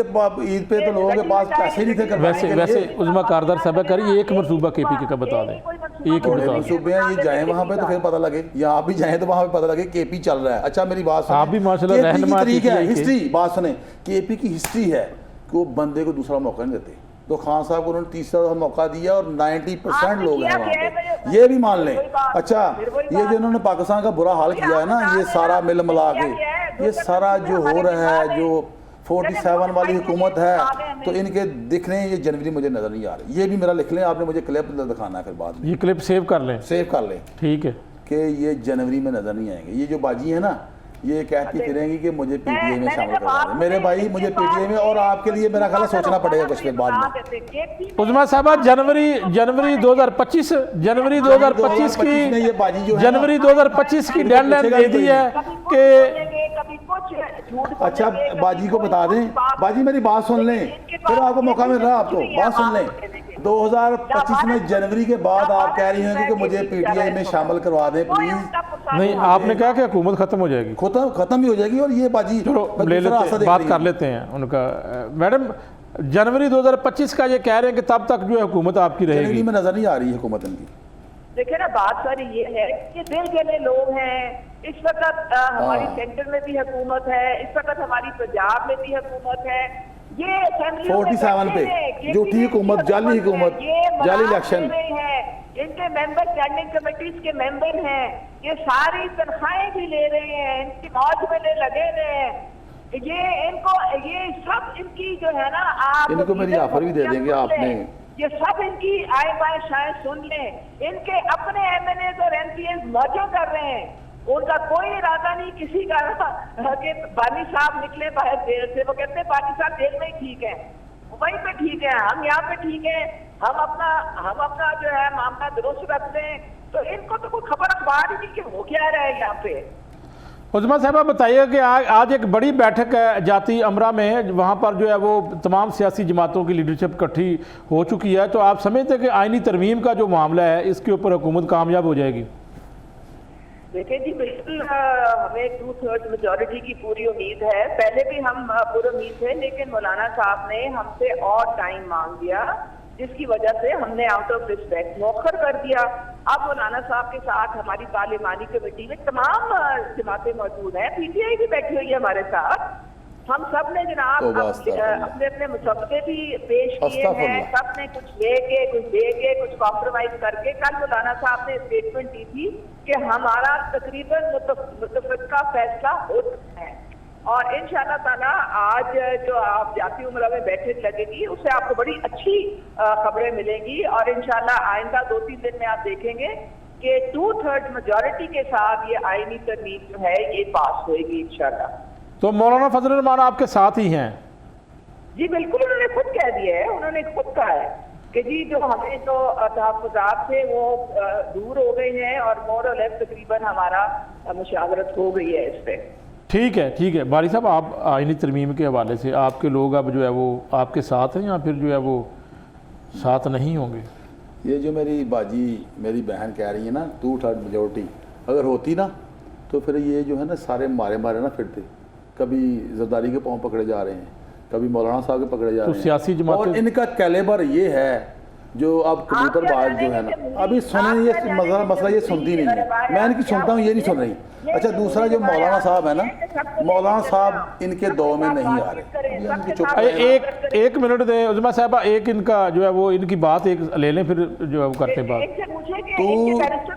पे तो लोगों के पास पैसे नहीं थे। वैसे उज़मा कारदार साहब करिए, एक मनसूबा केपी का बता दें, एक मनसूबे हैं, ये जाएं वहाँ पे तो फिर पता लगे, या आप भी जाएं तो वहाँ पे पता लगे केपी चल रहा है। अच्छा मेरी बात सुने, आप भी माशाल्लाह रहनुमा है, हिस्ट्री बात सुने, केपी की हिस्ट्री है कि वो बंदे को दूसरा मौका नहीं देते। तो खान साहब को उन्होंने 30 मौका दिया और 90% लोग हैं वहाँ पे, ये भी मान लें। अच्छा, ये जो इन्होंने पाकिस्तान का बुरा हाल किया है ना, ये सारा मिल मिला के, ये सारा जो हो रहा है, जो 47 वाली हुकूमत है तो इनके दिख रहे हैं ये जनवरी मुझे नज़र नहीं आ रही। ये भी मेरा लिख लें, आपने मुझे क्लिप दिखाना है फिर बाद में, ये क्लिप सेव कर लें, सेव कर लें ठीक है, कि ये जनवरी में नज़र नहीं आएंगे। ये जो बाजी है ना, ये कहती फिरेंगी कि मुझे पीटीआई में शामिल करवा दें। मेरे भाई मुझे पीटीआई में, और आपके लिए मेरा ख्याल है सोचना पड़ेगा कुछ फिर बाद में। उज़मा साहबा जनवरी 2025 जनवरी 2025 में ये बाजी जो की है ना- जनवरी 2025 की डेडलाइन दे दी है कि अच्छा बाजी को बता दें, बाजी मेरी बात सुन लें, फिर आपको मौका मिल रहा है, आपको बात सुन लें। 2025 में जनवरी के बाद आप कह रही हैं कि मुझे पीटीआई में शामिल करवा दें प्लीज। नहीं, आपने कहा कि हुकूमत खत्म हो जाएगी, खत्म भी हो जाएगी, और ये बाजी चलो ले लेते, बात कर लेते हैं उनका। मैडम जनवरी 2025 का ये कह रहे हैं कि तब तक जो है हुकूमत आपकी जनवरी रहेगी। में नजर नहीं आ रही है हुकूमत इनकी। देखिए ना, बात सारी ये है कि दिल के लोग हैं। इस वक्त हमारी सेंटर में भी हुकूमत है, इस वक्त हमारी पंजाब में भी हुकूमत है। ये 47 पे झूठी हुकूमत, जाली हुकूमत, जाली इलेक्शन है। इनके मेंबर स्टैंडिंग कमेटीज के मेंबर हैं, ये सारी तनख्वाहें भी ले रहे हैं, इनकी मौज में लगे हुए हैं। ये इनको ये सब इनकी जो है ना, आप इनको मेरी ऑफर भी दे देंगे आपने। ये सब इनकी आए बाएं शायद सुन लें। इनके अपने एमएनए और एमपीएस मजे कर रहे हैं, उनका कोई इरादा नहीं किसी का कि बानी साहब निकले बाहर जेल से। वो कहते हैं बानी साहब जेल में ही ठीक है, वहीं पे ठीक है, हम यहाँ पे ठीक है, हम अपना जो है मामला दुरुस्त रखते हैं। तो इनको तो कोई खबर अखबार ही नहीं कि हो क्या रहा है यहाँ पे। उज़मा साहबा बताइए कि आज एक बड़ी बैठक है जाती अमरा में, वहाँ पर जो है वो तमाम सियासी जमातों की लीडरशिप इकट्ठी हो चुकी है, तो आप समझते हैं कि आइनी तरमीम का जो मामला है इसके ऊपर हुकूमत कामयाब हो जाएगी? देखिए जी, बिल्कुल हमें 2/3 मेजॉरिटी की पूरी उम्मीद है। पहले भी हम पूरी उम्मीद थे, लेकिन मौलाना साहब ने हमसे और टाइम मांग दिया, जिसकी वजह से हमने आउट ऑफ रिस्पेक्ट मौखर कर दिया। अब मौलाना साहब के साथ हमारी पार्लिमानी कमेटी में तमाम जमातें मौजूद हैं, पीटीआई भी बैठी हुई है हमारे साथ। हम सब ने जनाब अपने अपने मुसब्बे भी पेश किए हैं, सब ने कुछ लेके कुछ दे के कुछ कॉम्प्रोमाइज करके। कल मौलाना साहब ने स्टेटमेंट दी थी कि हमारा तकरीबन मुतफ़िक़ा फैसला हो चुका है, और इंशाअल्लाह ताला आज जो आप जाती उम्र में बैठक लगेगी उससे आपको बड़ी अच्छी खबरें मिलेंगी। और इंशाअल्लाह आइंदा 2-3 दिन में आप देखेंगे कि 2/3 मेजॉरिटी के साथ ये आईनी तरमीम जो है ये पास होएगी इंशाअल्लाह। तो मौलाना फजल रहमान आपके साथ ही हैं? जी बिल्कुल, उन्होंने खुद कह दिया है, उन्होंने खुद कहा है कि जी जो हमें तो तहफ़्फ़ुज़ात थे वो दूर हो गए हैं, और मोर और लेस तकरीबन हमारा मुशावरत हो गई है इस पर। ठीक है बारी साहब, आप आइनी तरमीम के हवाले से आपके लोग अब जो है वो आपके साथ हैं या फिर जो है वो साथ नहीं होंगे? ये जो मेरी बाजी मेरी बहन कह रही है ना 2/3 मेजॉरिटी अगर होती ना, तो फिर ये जो है ना सारे मारे ना फिरते। कभी जरदारी के पाँव पकड़े जा रहे हैं, कभी मौलाना साहब के पकड़े जा रहे हैं। सियासी जमातें, और इनका कैलेबर ये है जो अब कबूतरबाज जो है ना, अभी सुने ये मसला ये सुनती नहीं है, मैं इनकी सुनता हूँ, ये नहीं सुन रही। अच्छा दूसरा जो मौलाना साहब है ना, मौलाना साहब इनके दौ में नहीं आ रहे। एक मिनट दें उज़मा साहबा, एक इनका जो है वो इनकी बात एक ले लें, फिर जो है वो करते हैं बात।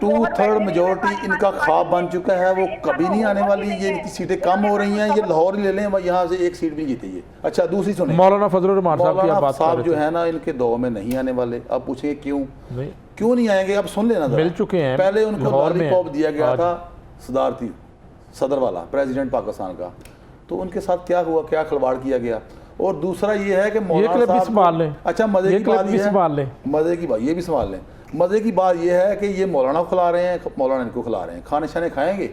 2/3 मेजॉरिटी इनका ख्वाब बन चुका है, वो कभी नहीं आने वाली। ये इनकी सीटें कम हो रही हैं, ये लाहौर ही ले लें, यहाँ से एक सीट भी जीती है। अच्छा दूसरी सुने, मौलाना फजल रहमान मौलाना साहब जो है ना इनके दौ में नहीं आने वाले। अब पूछेंगे क्यों नहीं आएंगे? अब सुन लेना, मिल चुके हैं। पहले उनको लॉलीपॉप दिया गया था सदारती सदर वाला, प्रेसिडेंट पाकिस्तान का, तो उनके साथ क्या हुआ, क्या खिलवाड़ किया गया। और दूसरा ये है कि मौलाना साहब संभाल लें। अच्छा मजे की बात ये संभाल लें, मजे की बात ये भी संभाल लें। मजे की बात ये है कि ये मौलाना को खिला रहे हैं, मौलाना इनको खिला रहे हैं, खाने शाने खाएंगे।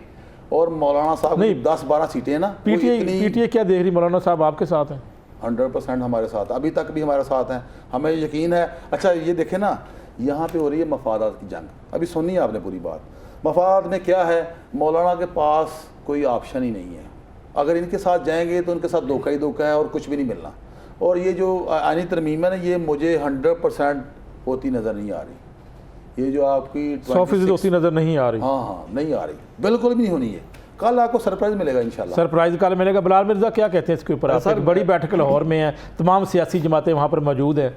और मौलाना साहब नहीं 10-12 सीटें ना, पीटीआई क्या देख रही? मौलाना साहब आपके साथ हैं? 100% हमारे साथ, अभी तक भी हमारे साथ हैं, हमें यकीन है। अच्छा ये देखें ना, यहाँ पे हो रही है मफादात की जंग। अभी सुनिए आपने पूरी बात। मफादात में क्या है, मौलाना के पास कोई ऑप्शन ही नहीं है। अगर इनके साथ जाएंगे तो उनके साथ धोखा ही धोखा है और कुछ भी नहीं मिलना। और ये जो आइनी तरमीम है ना, ये मुझे 100% होती नज़र नहीं आ रही। ये जो आपकी 100% होती नज़र नहीं आ रही। हाँ नहीं आ रही, बिल्कुल भी नहीं होनी है। कल आपको सरप्राइज मिलेगा इंशाल्लाह। सरप्राइज कल मिलेगा। बिलाल मिर्ज़ा क्या कहते हैं इसके ऊपर? सर बड़ी बैठक लाहौर में है, तमाम सियासी जमातें वहाँ पर मौजूद हैं।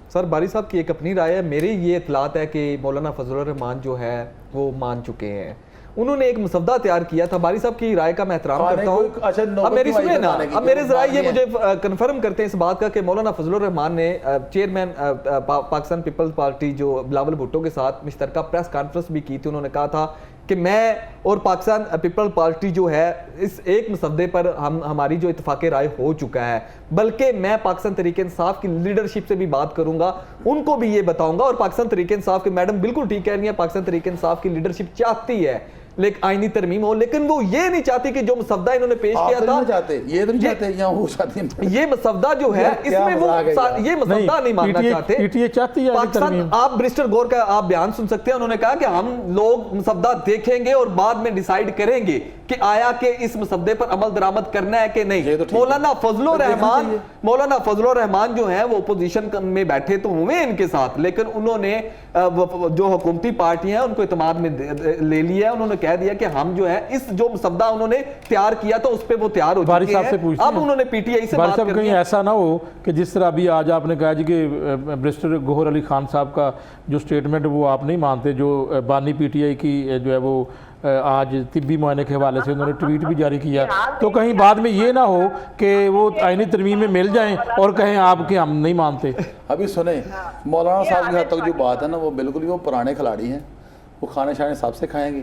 सर बारी साहब की एक अपनी राय है, मेरी ये इतलात है कि मौलाना फजल रहमान जो है वो मान चुके हैं, उन्होंने एक मसवदा तैयार किया था। बारी साहब की राय का मैं एहतराम खाने करता को हूँ। अच्छा नौबत अब मेरी क्यों आई सुनिए ना, खाने की? अब मेरे क्यों जराए ये मांग रहे मुझे कंफर्म करते हैं इस बात का कि मौलाना फजलुर रहमान ने चेयरमैन पाकिस्तान पीपल्स पार्टी जो बिलावल भुट्टो के साथ मुश्तरका प्रेस कॉन्फ्रेंस भी की थी। उन्होंने कहा था कि मैं और पाकिस्तान पीपल पार्टी जो है इस एक मसवदे पर हमारी जो इत्तफाक राय हो चुका है, बल्कि मैं पाकिस्तान तहरीक इंसाफ की लीडरशिप से भी बात करूंगा, उनको भी ये बताऊंगा। और पाकिस्तान तहरीक इंसाफ के मैडम बिल्कुल ठीक कह रही है, पाकिस्तान तहरीक इंसाफ की लीडरशिप चाहती है लेकिन आईनी तरमीम हो, लेकिन वो ये नहीं चाहती कि जो मसवदा इन्होंने पेश किया था, चाहते ये तो नहीं चाहते, यहाँ वो चाहते हैं। ये मसवदा जो है इसमें वो ये मसवदा नहीं मानना चाहते। पीटीए चाहती है पाकिस्तान, आप बैरिस्टर गौर का आप बयान सुन सकते हैं। उन्होंने कहा कि हम लोग मसवदा देखेंगे और बाद में डिसाइड करेंगे कि आया कि इस मसवदे पर अमल दरामद करना है कि नहीं। मौलाना फजलुर रहमान जो है वो अपोजिशन में बैठे तो हुए इनके साथ, लेकिन उन्होंने जो हुकूमती पार्टी है उनको इत्मीनान में ले लिया। उन्होंने कह दिया कि हम जो है इस जो मसवदा उन्होंने तैयार किया तो उस पे वो तैयार हो चुके हैं। अब उन्होंने पीटीआई से बात कहीं ऐसा ना हो कि जिस तरह अभी आज आपने कहा जी कि बैरिस्टर गौहर अली खान साहब का जो स्टेटमेंट वो आप नहीं मानते, जो बानी पीटीआई की जो है वो आज तिब्बी मुआयने के हवाले से उन्होंने ट्वीट भी जारी किया, तो कहीं बाद में ये ना हो कि वो आईनी तरमीम में मिल जाएं और कहें आप कि हम नहीं मानते। अभी सुने, मौलाना साहब के हद तक जो बात है ना वो बिल्कुल ही वो पुराने खिलाड़ी हैं, वो खाने शाने सबसे खाएंगे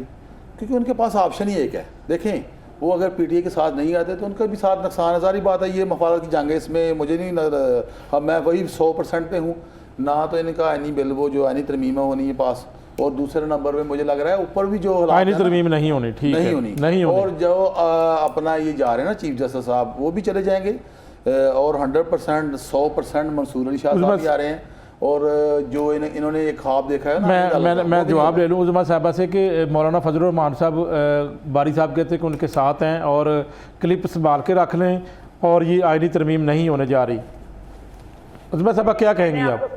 क्योंकि उनके पास ऑप्शन ही एक है। देखें, वो अगर पीटीए के साथ नहीं आते तो उनका भी साथ नुकसान हज़ारी बात है। ये मफादत की जंग है, इसमें मुझे नहीं मैं वही 100% पे हूँ ना। तो इनका आईनी बिल वो जो आईनी तरमीम होनी है पास, और दूसरे नंबर पे मुझे लग रहा है ऊपर भी जो आईनी तरमीम नहीं होनी, ठीक नहीं है, होनी, नहीं होनी। और जो अपना ये जा रहे हैं ना चीफ जस्टिस साहब, वो भी चले जाएंगे और 100% 100% मंसूर अली शाह साहब भी आ रहे हैं। और जो इन्होंने एक ख्वाब देखा है ना, मैं जवाब ले लूँ उज़मा साहबा से कि मौलाना फजलुर रहमान साहब बारी साहब कहते हैं कि उनके साथ हैं और क्लिप संभाल के रख लें और ये आईनी तरमीम नहीं होने जा रही। उज़मा साहबा क्या कहेंगी आप?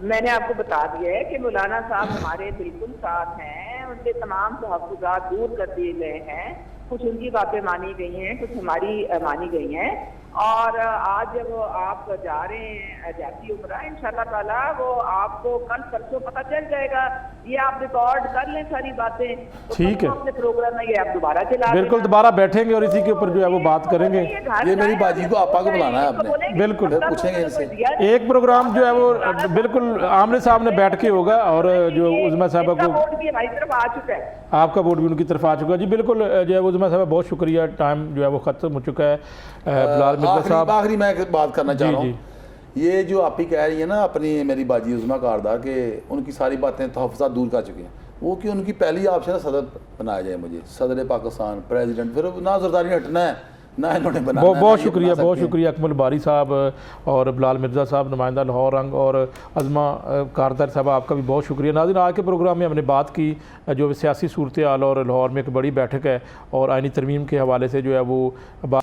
मैंने आपको बता दिया है कि मौलाना साहब हमारे बिल्कुल साथ हैं, उनके तमाम तहफ़्फ़ुज़ात दूर कर दिए गए हैं, कुछ उनकी बातें मानी गई हैं, कुछ हमारी मानी गई हैं। और आज जब आप जा रहे हैं जाती उम्रा, इंशाल्लाह ताला वो आपको कल परसों पता चल जाएगा। ये आप रिकॉर्ड कर लें सारी बातें, तो ठीक है, अपने प्रोग्राम में ये आप दोबारा चला बिल्कुल दोबारा बैठेंगे और इसी के ऊपर जो है वो बात करेंगे। ये मेरी बाजी को आपा को बुलाना है आपने, बिल्कुल पूछेंगे इनसे। एक प्रोग्राम जो है वो बिल्कुल आमने सामने बैठ के होगा और जो उज़मा साहबा को वोट भी हमारी तरफ आ चुका है, आपका वोट भी उनकी तरफ आ चुका है। जी बिल्कुल जो है उज़मा साहब बहुत शुक्रिया, टाइम जो है वो ख़त्म हो चुका है। बिलाल मिर्ज़ा साहब, आखिरी मैं एक बात करना चाह रहा हूँ, ये जो आप ही कह रही है ना अपनी मेरी बाजी उज़मा कारदार के उनकी सारी बातें तहफ़्फ़ुज़ात दूर कर चुके हैं, वो कि उनकी पहली ऑप्शन सदर बनाया जाए, मुझे सदर पाकिस्तान प्रेसिडेंट, फिर ना ज़रदारी हटना है ना इन्होंने बनाना। बहुत शुक्रिया अकमल बारी साहब और बिलाल मिर्ज़ा साहब नुमाइंदा लाहौर रंग और उज़मा कारदार साहब, आपका भी बहुत शुक्रिया। नाज़रीन, आज के प्रोग्राम में हमने बात की जो सियासी सूरत हाल और लाहौर में एक बड़ी बैठक है और आईनी तरमीम के हवाले से जो है वो बात